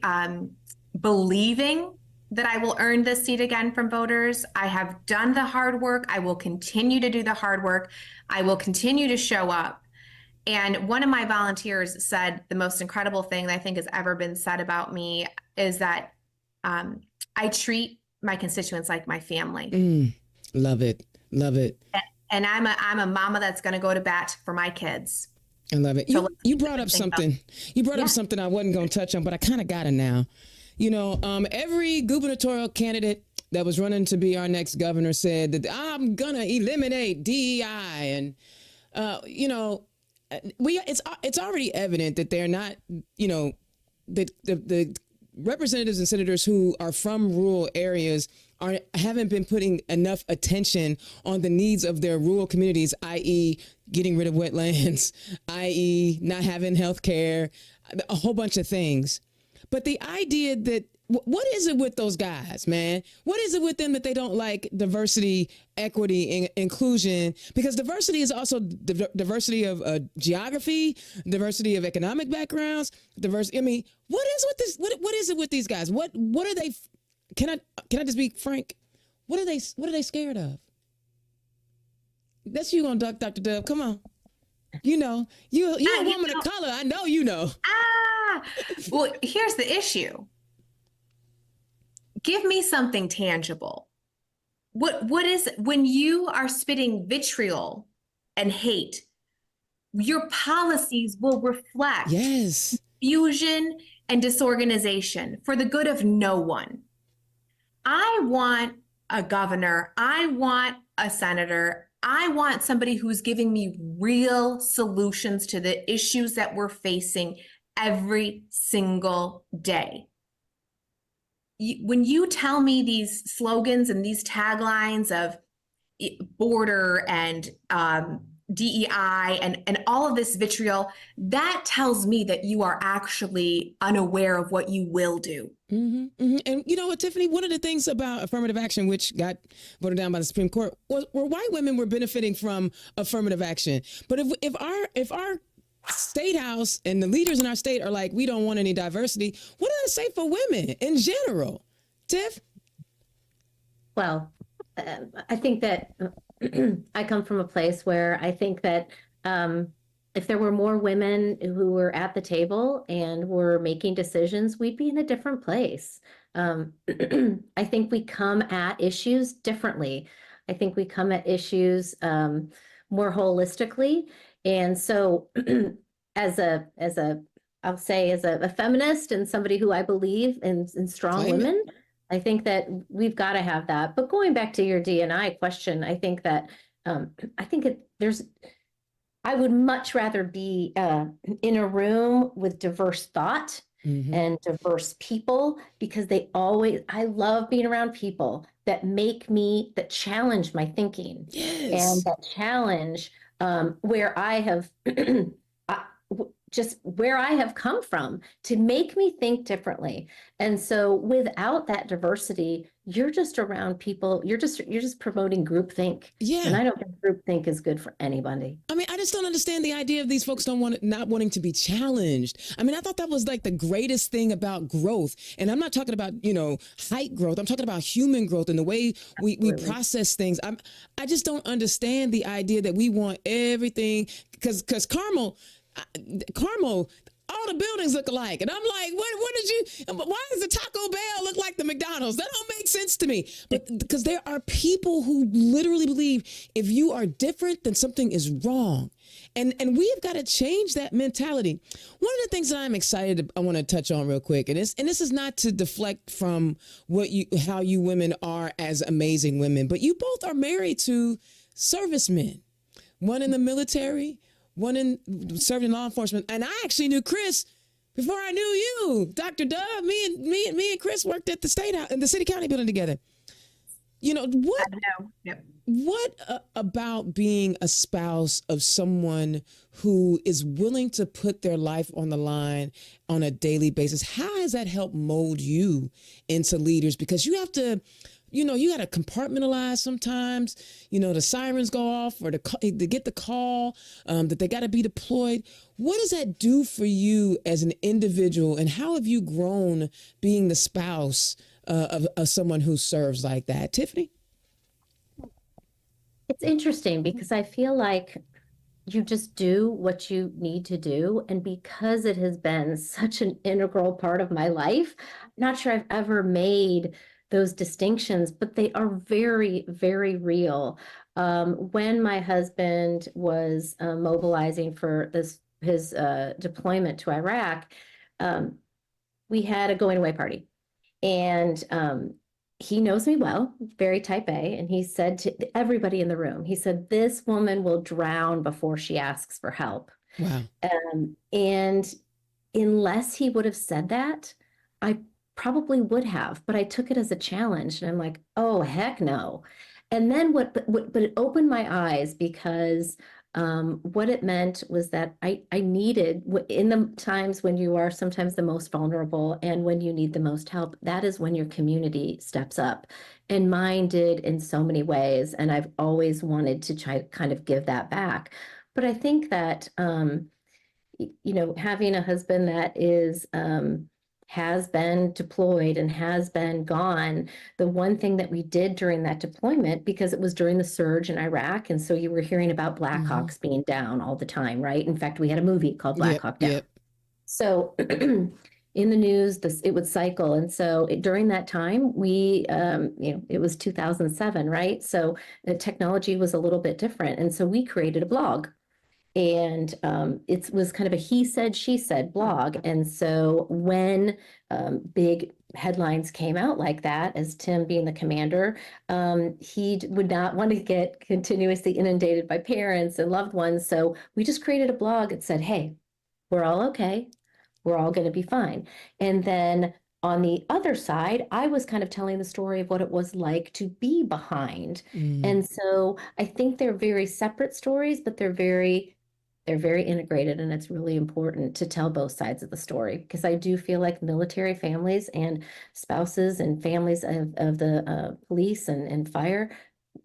believing that I will earn this seat again from voters. I have done the hard work. I will continue to do the hard work. I will continue to show up. And one of my volunteers said the most incredible thing that I think has ever been said about me is that I treat my constituents like my family. Love it. Love it. And I'm a mama that's going to go to bat for my kids. I love it. So you brought up something. You brought up something I wasn't going to touch on, but I kind of got it now. You know, every gubernatorial candidate that was running to be our next governor said that I'm going to eliminate DEI. And, you know, it's already evident that they're not, you know, that the representatives and senators who are from rural areas haven't been putting enough attention on the needs of their rural communities, i.e. getting rid of wetlands, i.e. not having health care, a whole bunch of things. But the idea that, what is it with those guys, man? What is it with them that they don't like diversity, equity, and inclusion? Because diversity is also diversity of geography, diversity of economic backgrounds, diversity. I mean, what is with this? What is it with these guys? What are they? Can I just be frank? What are they scared of? That's you on Dr. Dub. Come on. You know, you're a woman of color. I know you know. Well, here's the issue. Give me something tangible. What is, when you are spitting vitriol and hate, your policies will reflect confusion and disorganization for the good of no one. I want a governor. I want a senator. I want somebody who's giving me real solutions to the issues that we're facing every single day. When you tell me these slogans and these taglines of border and DEI and all of this vitriol, that tells me that you are actually unaware of what you will do. Mm-hmm, mm-hmm. And you know what, Tiffany, one of the things about affirmative action, which got voted down by the Supreme Court, were white women were benefiting from affirmative action. But if our state house and the leaders in our state are like, we don't want any diversity, what does it say for women in general? Tiff? Well, I think that I come from a place where I think that if there were more women who were at the table and were making decisions, we'd be in a different place. I think we come at issues differently. I think we come at issues more holistically. And so I'll say as a feminist and somebody who I believe in strong women, I think that we've got to have that. But going back to your D&I question, I think that I would much rather be in a room with diverse thought and diverse people, because I love being around people that challenge my thinking and that challenge where I have just where I have come from to make me think differently. And so without that diversity, you're just around people, you're just promoting groupthink. Yeah. And I don't think groupthink is good for anybody. I mean, I just don't understand the idea of these folks not wanting to be challenged. I mean, I thought that was like the greatest thing about growth. And I'm not talking about, height growth. I'm talking about human growth and the way we process things. I just don't understand the idea that we want everything, because Carmel, all the buildings look alike. And I'm like, why does the Taco Bell look like the McDonald's? That don't make sense to me. But because there are people who literally believe if you are different, then something is wrong. And we've got to change that mentality. One of the things that I'm excited, I want to touch on real quick, and this is not to deflect from how you women are as amazing women, but you both are married to servicemen, one in the military, one served in law enforcement. And I actually knew Chris before I knew you, Dr. Dove. Me and Chris worked at the state house in the city county building together. What? I know. Yep. What about being a spouse of someone who is willing to put their life on the line on a daily basis? How has that helped mold you into leaders? Because you have to, you got to compartmentalize sometimes. The sirens go off or to get the call that they got to be deployed. What does that do for you as an individual? And how have you grown being the spouse of someone who serves like that? Tiffany? It's interesting because I feel like you just do what you need to do. And because it has been such an integral part of my life, I'm not sure I've ever made those distinctions, but they are very, very real. When my husband was mobilizing for his deployment to Iraq, we had a going away party. And he knows me well, very type A. And he said to everybody in the room, he said, this woman will drown before she asks for help. Wow. And unless he would have said that, I probably would have, but I took it as a challenge. And I'm like, oh, heck no. And then but it opened my eyes, because what it meant was that I needed, in the times when you are sometimes the most vulnerable and when you need the most help, that is when your community steps up. And mine did in so many ways. And I've always wanted to try to kind of give that back. But I think that, having a husband that has been deployed and has been gone. The one thing that we did during that deployment, because it was during the surge in Iraq, and so you were hearing about Blackhawks being down all the time, right? In fact, we had a movie called Black Hawk Down. Yep. So in the news, it would cycle. And so during that time, we, it was 2007, right? So the technology was a little bit different. And so we created a blog. And it was kind of a he said, she said blog. And so when big headlines came out like that, as Tim being the commander, he would not want to get continuously inundated by parents and loved ones. So we just created a blog that said, hey, we're all okay. We're all going to be fine. And then on the other side, I was kind of telling the story of what it was like to be behind. And so I think they're very separate stories, but they're very integrated, and it's really important to tell both sides of the story, because I do feel like military families and spouses and families of the police and fire,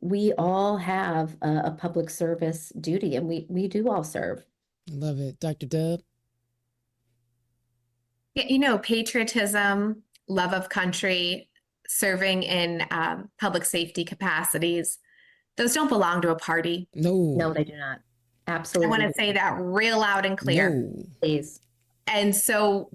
we all have a public service duty, and we do all serve. I love it. Dr. Dub? Yeah, patriotism, love of country, serving in public safety capacities, those don't belong to a party. No, they do not. Absolutely. I want to say that real loud and clear. No. Please. And so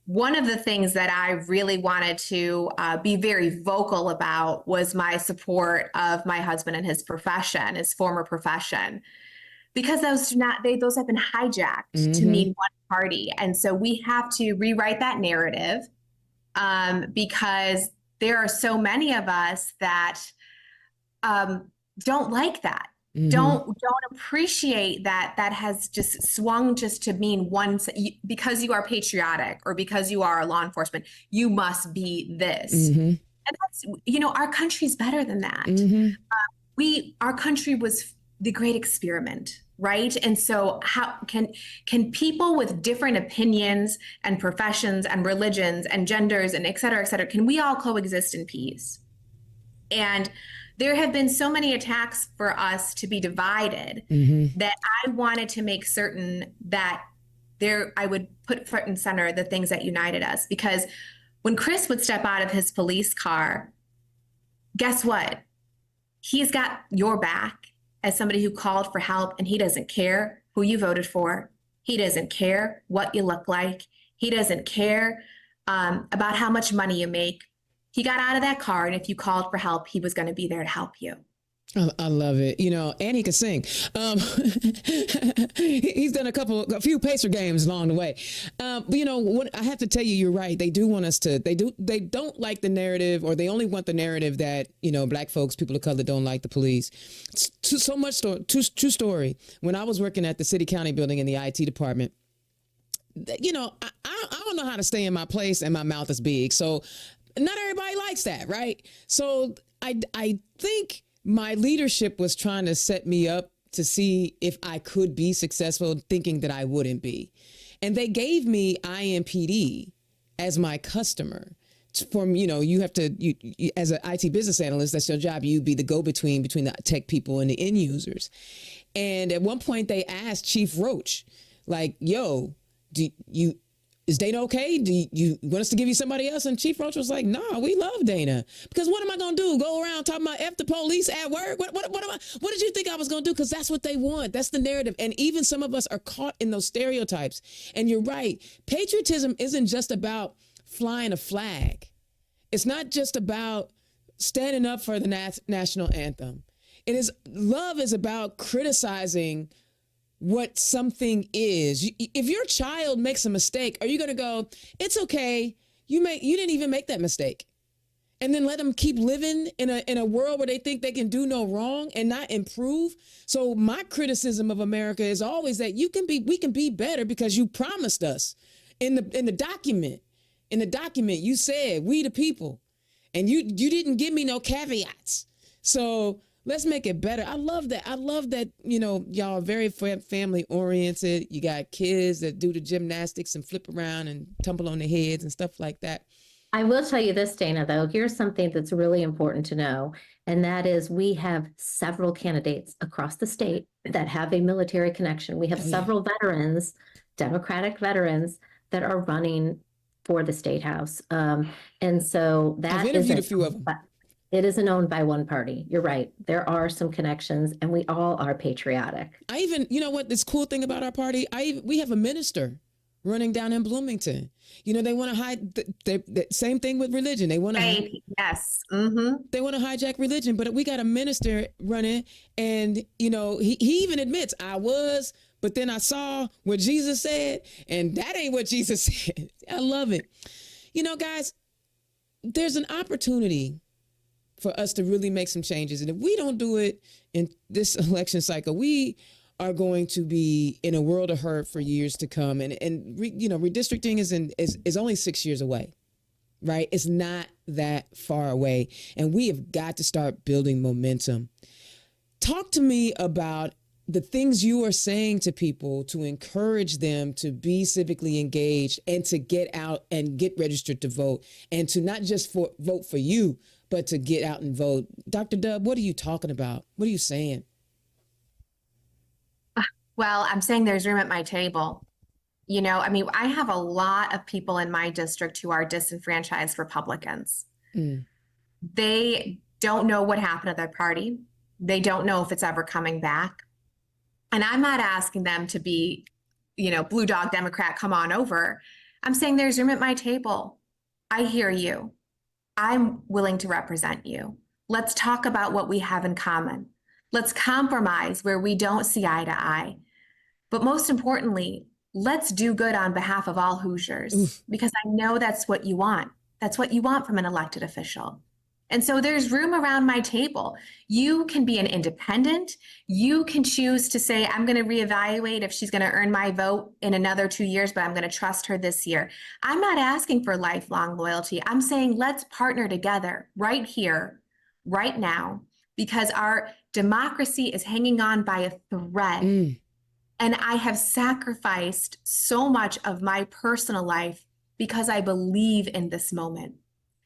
one of the things that I really wanted to be very vocal about was my support of my husband and his profession, his former profession, because those have been hijacked to mean one party. And so we have to rewrite that narrative because there are so many of us that don't like that. Don't appreciate that has just swung just to mean one, because you are patriotic or because you are a law enforcement, you must be this. And that's, our country's better than that. Our country was the great experiment, right? And so how can people with different opinions and professions and religions and genders and et cetera, can we all coexist in peace? And there have been so many attacks for us to be divided that I wanted to make certain that I would put front and center the things that united us. Because when Chris would step out of his police car, guess what? He's got your back as somebody who called for help, and he doesn't care who you voted for. He doesn't care what you look like. He doesn't care about how much money you make. He got out of that car, and if you called for help, he was going to be there to help you. I love it. And he can sing. He's done a few Pacer games along the way. But what I have to tell you, you're right. They do want us to, they don't like the narrative, or they only want the narrative that, Black folks, people of color don't like the police. So much true story. When I was working at the city county building in the IT department, I don't know how to stay in my place, and my mouth is big. So not everybody likes that, right? So I think my leadership was trying to set me up to see if I could be successful, thinking that I wouldn't be. And they gave me IMPD as my customer. You have to, as an IT business analyst, that's your job. You be the go-between between the tech people and the end users. And at one point they asked Chief Roach, like, yo, is Dana okay? Do you want us to give you somebody else? And Chief Roach was like, nah, we love Dana. Because what am I going to do? Go around talking about F the police at work? What did you think I was going to do? Because that's what they want. That's the narrative. And even some of us are caught in those stereotypes. And you're right. Patriotism isn't just about flying a flag. It's not just about standing up for the national anthem. Love is about criticizing what something is. If your child makes a mistake, are you going to go, it's okay, you didn't even make that mistake, and then let them keep living in a world where they think they can do no wrong and not improve? So my criticism of America is always that we can be better, because you promised us in the document you said we the people, and you didn't give me no caveats. So let's make it better. I love that. Y'all are very family oriented. You got kids that do the gymnastics and flip around and tumble on their heads and stuff like that. I will tell you this, Dana, though. Here's something that's really important to know. And that is, we have several candidates across the state that have a military connection. We have several veterans, Democratic veterans, that are running for the state house. And so that I've interviewed a few of them. It isn't owned by one party. You're right. There are some connections, and we all are patriotic. This cool thing about our party, we have a minister running down in Bloomington. They want to hide the same thing with religion. They want to yes. They want to hijack religion, but we got a minister running, and he even admits, but then I saw what Jesus said, and that ain't what Jesus said. I love it. Guys, there's an opportunity for us to really make some changes. And if we don't do it in this election cycle, we are going to be in a world of hurt for years to come. And redistricting is only 6 years away. right? It's not that far away. And we have got to start building momentum. Talk to me about the things you are saying to people to encourage them to be civically engaged and to get out and get registered to vote, and to not just vote for you, but to get out and vote. Dr. Dub, what are you talking about? What are you saying? Well, I'm saying there's room at my table. You know, I mean, I have a lot of people in my district who are disenfranchised Republicans. They don't know what happened to their party. They don't know if it's ever coming back. And I'm not asking them to be, you know, blue dog Democrat, come on over. I'm saying there's room at my table. I hear you. I'm willing to represent you. Let's talk about what we have in common. Let's compromise where we don't see eye to eye. But most importantly, let's do good on behalf of all Hoosiers, because I know that's what you want. That's what you want from an elected official. And so there's room around my table. You can be an independent. You can choose to say, I'm going to reevaluate if she's going to earn my vote in another 2 years, but I'm going to trust her this year. I'm not asking for lifelong loyalty. I'm saying let's partner together right here, right now, because our democracy is hanging on by a thread. And I have sacrificed so much of my personal life because I believe in this moment.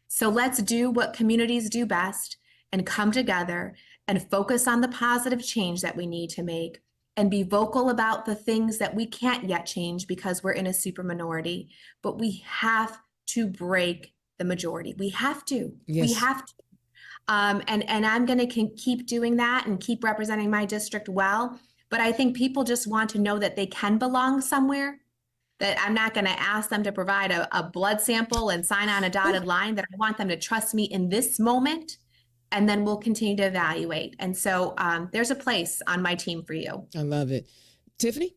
So let's do what communities do best and come together and focus on the positive change that we need to make, and be vocal about the things that we can't yet change because we're in a super minority. But we have to break the majority. We have to. Yes. We have to. And I'm going to keep doing that and keep representing my district well. But I think people just want to know that they can belong somewhere, that I'm not going to ask them to provide a blood sample and sign on a dotted line, that I want them to trust me in this moment, and then we'll continue to evaluate. And so there's a place on my team for you. I love it. Tiffany?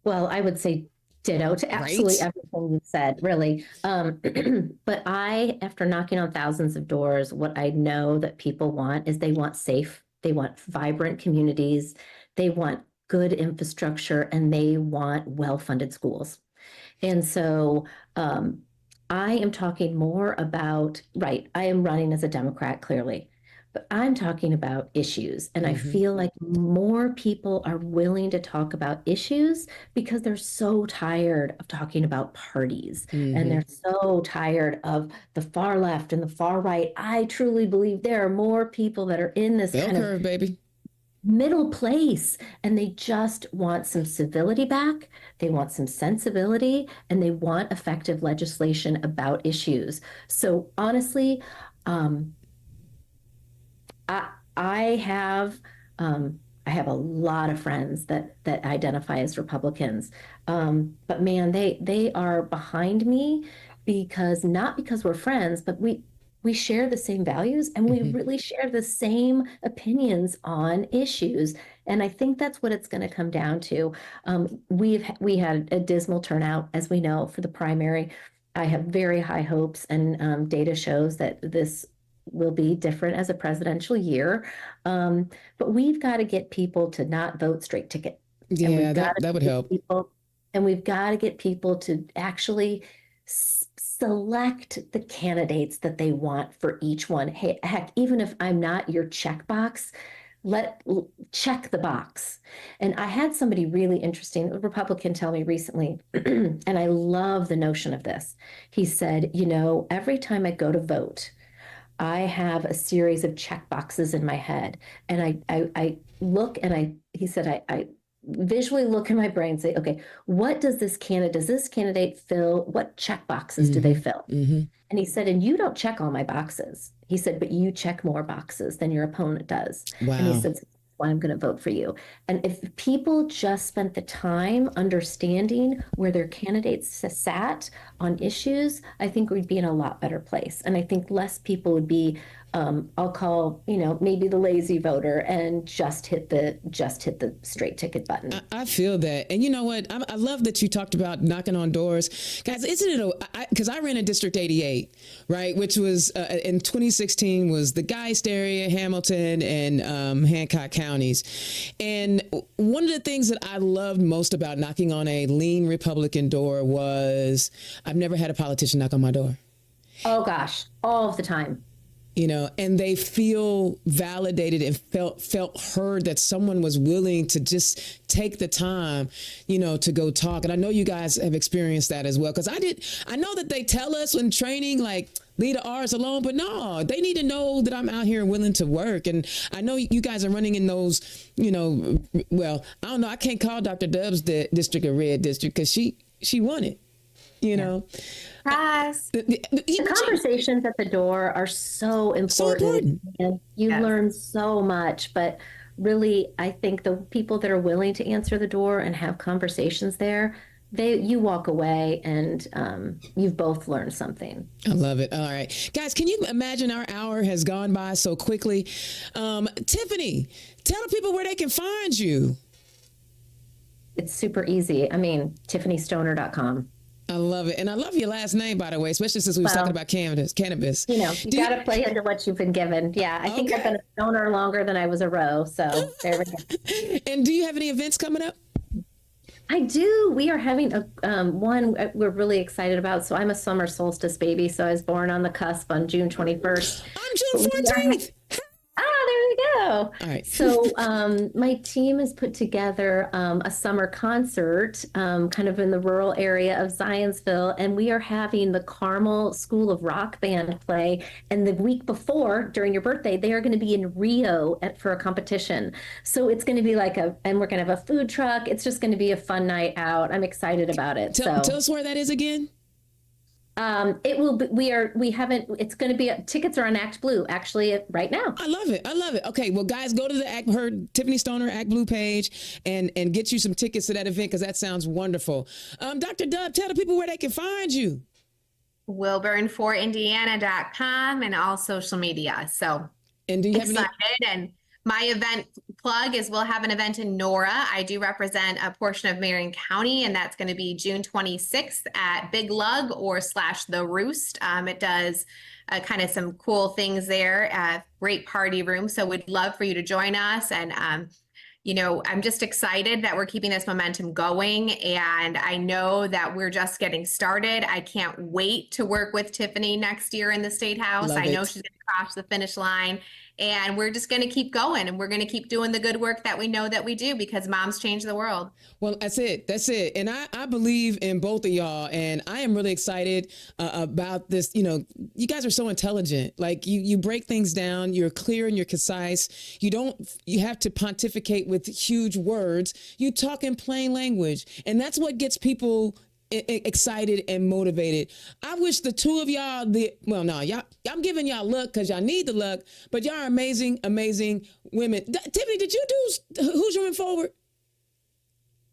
Well, I would say ditto to absolutely everything you said, really. But after knocking on thousands of doors, what I know that people want is they want safe, they want vibrant communities, they want good infrastructure, and they want well-funded schools. And so I am talking more about, I am running as a Democrat, clearly, but I'm talking about issues. And I feel like more people are willing to talk about issues because they're so tired of talking about parties, and they're so tired of the far left and the far right. I truly believe there are more people that are in this Bell kind curve, of baby. middle place, and they just want some civility back. They want some sensibility, and they want effective legislation about issues. So honestly, I have a lot of friends that identify as Republicans, but man, they are behind me not because we're friends, but we share the same values, and we really share the same opinions on issues. And I think that's what it's going to come down to. We had a dismal turnout, as we know, for the primary. I have very high hopes, and data shows that this will be different as a presidential year. But we've got to get people to not vote straight ticket. Yeah, that would help. And we've got to get people to actually select the candidates that they want for each one. Hey, heck, even if I'm not your checkbox, check the box. And I had somebody really interesting, a Republican, tell me recently, and I love the notion of this. He said, every time I go to vote, I have a series of check boxes in my head, and I look, and he said, I visually look in my brain and say, okay, does this candidate fill? What check boxes do they fill? And he said, and you don't check all my boxes. He said, but you check more boxes than your opponent does. Wow. And he said, that's why I'm going to vote for you. And if people just spent the time understanding where their candidates sat on issues, I think we'd be in a lot better place. And I think less people would be I'll call, maybe the lazy voter and just hit the straight ticket button. I feel that. And you know what? I love that you talked about knocking on doors. Guys, isn't it, because I ran in District 88, right? Which was in 2016 was the Geist area, Hamilton and Hancock counties. And one of the things that I loved most about knocking on a lean Republican door was I've never had a politician knock on my door. Oh gosh, all of the time. And they feel validated and felt heard, that someone was willing to just take the time, to go talk. And I know you guys have experienced that as well. Because I know that they tell us in training, like, leave the R's alone, but no, they need to know that I'm out here and willing to work. And I know you guys are running in those, well, I don't know. I can't call Dr. Dubs the district a red district because she won it, know. Surprise. The conversations at the door are so important. And you learn so much, but really, I think the people that are willing to answer the door and have conversations there, you walk away and you've both learned something. I love it. All right. Guys, can you imagine our hour has gone by so quickly? Tiffany, tell the people where they can find you. It's super easy. TiffanyStoner.com. I love it. And I love your last name, by the way, especially since we was talking about cannabis. You got to play into what you've been given. Yeah, I think I've been a stoner longer than I was a row. So there we go. And do you have any events coming up? I do. We are having one we're really excited about. So I'm a summer solstice baby. So I was born on the cusp on June 21st. I'm June 14th. There we go. All right. So my team has put together a summer concert kind of in the rural area of Zionsville, and we are having the Carmel School of Rock Band play. And the week before, during your birthday, they are going to be in Rio for a competition. So it's going to be and we're going to have a food truck. It's just going to be a fun night out. I'm excited about it. Tell us where that is again. It will be, it's going to be, tickets are on Act Blue actually right now. I love it. Okay. Well, guys, go to the Tiffany Stoner Act Blue page and get you some tickets to that event, because that sounds wonderful. Dr. Dub, tell the people where they can find you. Wilburn4Indiana.com and all social media. So and do you have excited and my event plug is we'll have an event in Nora. I do represent a portion of Marion County, and that's going to be June 26th at Big Lug or / The Roost. It does kind of some cool things there, great party room. So we'd love for you to join us. And, I'm just excited that we're keeping this momentum going. And I know that we're just getting started. I can't wait to work with Tiffany next year in the State House. I know she's going to cross the finish line. And we're just going to keep going, and we're going to keep doing the good work that we know that we do, because moms change the world. Well, that's it. And I believe in both of y'all, and I am really excited about this. You guys are so intelligent. Like you break things down. You're clear and you're concise. You have to pontificate with huge words. You talk in plain language, and that's what gets people excited and motivated. I wish the two of y'all I'm giving y'all luck because y'all need the luck, but y'all are amazing women. Tiffany, did you do Who's Moving Forward?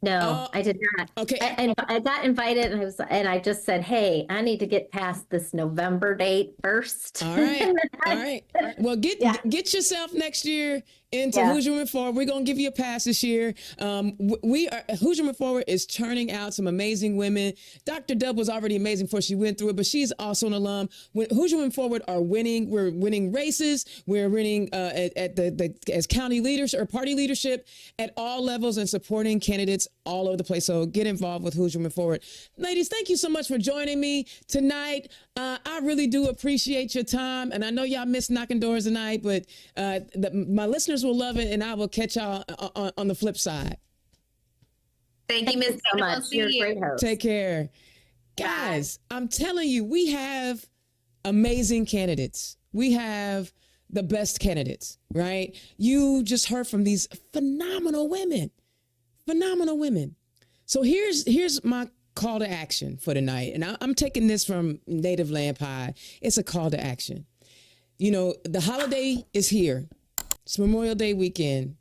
No, I did not. Okay. I got invited, and I just said, hey, I need to get past this November date first. All right. Well, get yourself next year into Who's Moving Forward. We're going to give you a pass this year. Who's Moving Forward is churning out some amazing women. Dr. Dub was already amazing before she went through it, but she's also an alum. Who's Moving Forward are winning. We're winning races. We're winning as county leaders or party leadership at all levels and supporting candidates all over the place. So get involved with Who's Moving Forward. Ladies, thank you so much for joining me tonight. I really do appreciate your time. And I know y'all missed knocking doors tonight, but my listeners will love it, and I will catch y'all on the flip side. Thank you, Ms. so much. You're a great host. Take care. Guys, I'm telling you, we have amazing candidates. We have the best candidates, right? You just heard from these phenomenal women. So here's my call to action for tonight. And I'm taking this from Native Land Pie. It's a call to action. The holiday is here. It's Memorial Day weekend.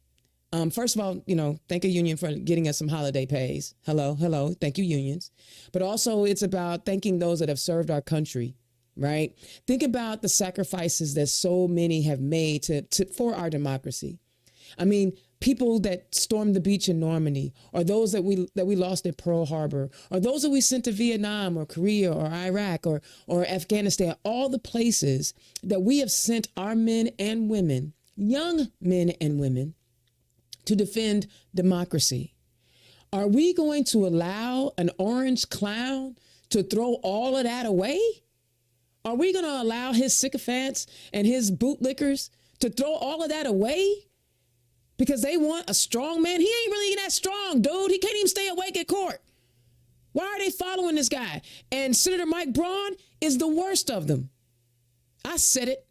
First of all, thank a union for getting us some holiday pays. Hello. Thank you, unions. But also it's about thanking those that have served our country right? Think about the sacrifices that so many have made for our democracy. I mean, people that stormed the beach in Normandy, or those that we lost at Pearl Harbor, or those that we sent to Vietnam or Korea or Iraq or Afghanistan, all the places that we have sent our men and women, young men and women, to defend democracy. Are we going to allow an orange clown to throw all of that away? Are we going to allow his sycophants and his bootlickers to throw all of that away? Because they want a strong man? He ain't really that strong, dude. He can't even stay awake at court. Why are they following this guy? And Senator Mike Braun is the worst of them. I said it.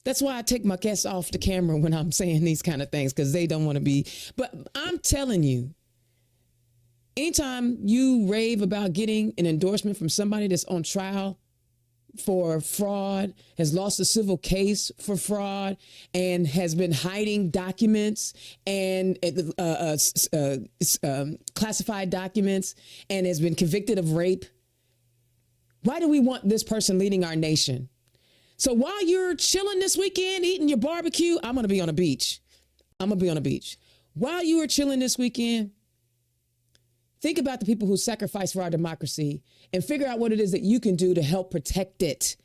That's why I take my guests off the camera when I'm saying these kind of things, because they don't want to be. But I'm telling you, anytime you rave about getting an endorsement from somebody that's on trial for fraud, has lost a civil case for fraud, and has been hiding documents and classified documents, and has been convicted of rape, why do we want this person leading our nation? So while you're chilling this weekend, eating your barbecue, I'm going to be on a beach. While you are chilling this weekend, think about the people who sacrificed for our democracy and figure out what it is that you can do to help protect it.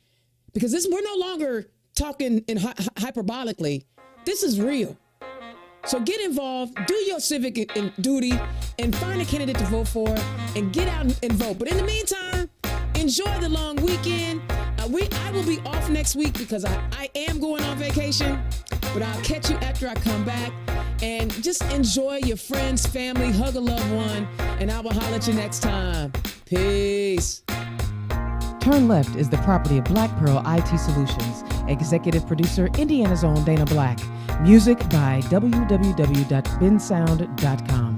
Because we're no longer talking hyperbolically. This is real. So get involved, do your civic duty, and find a candidate to vote for, and get out and vote. But in the meantime, enjoy the long weekend. I will be off next week because I am going on vacation, but I'll catch you after I come back. And just enjoy your friends, family, hug a loved one, and I will holler at you next time. Peace. Turn Left is the property of Black Pearl IT Solutions. Executive producer, Indiana's own Dana Black. Music by www.bensound.com.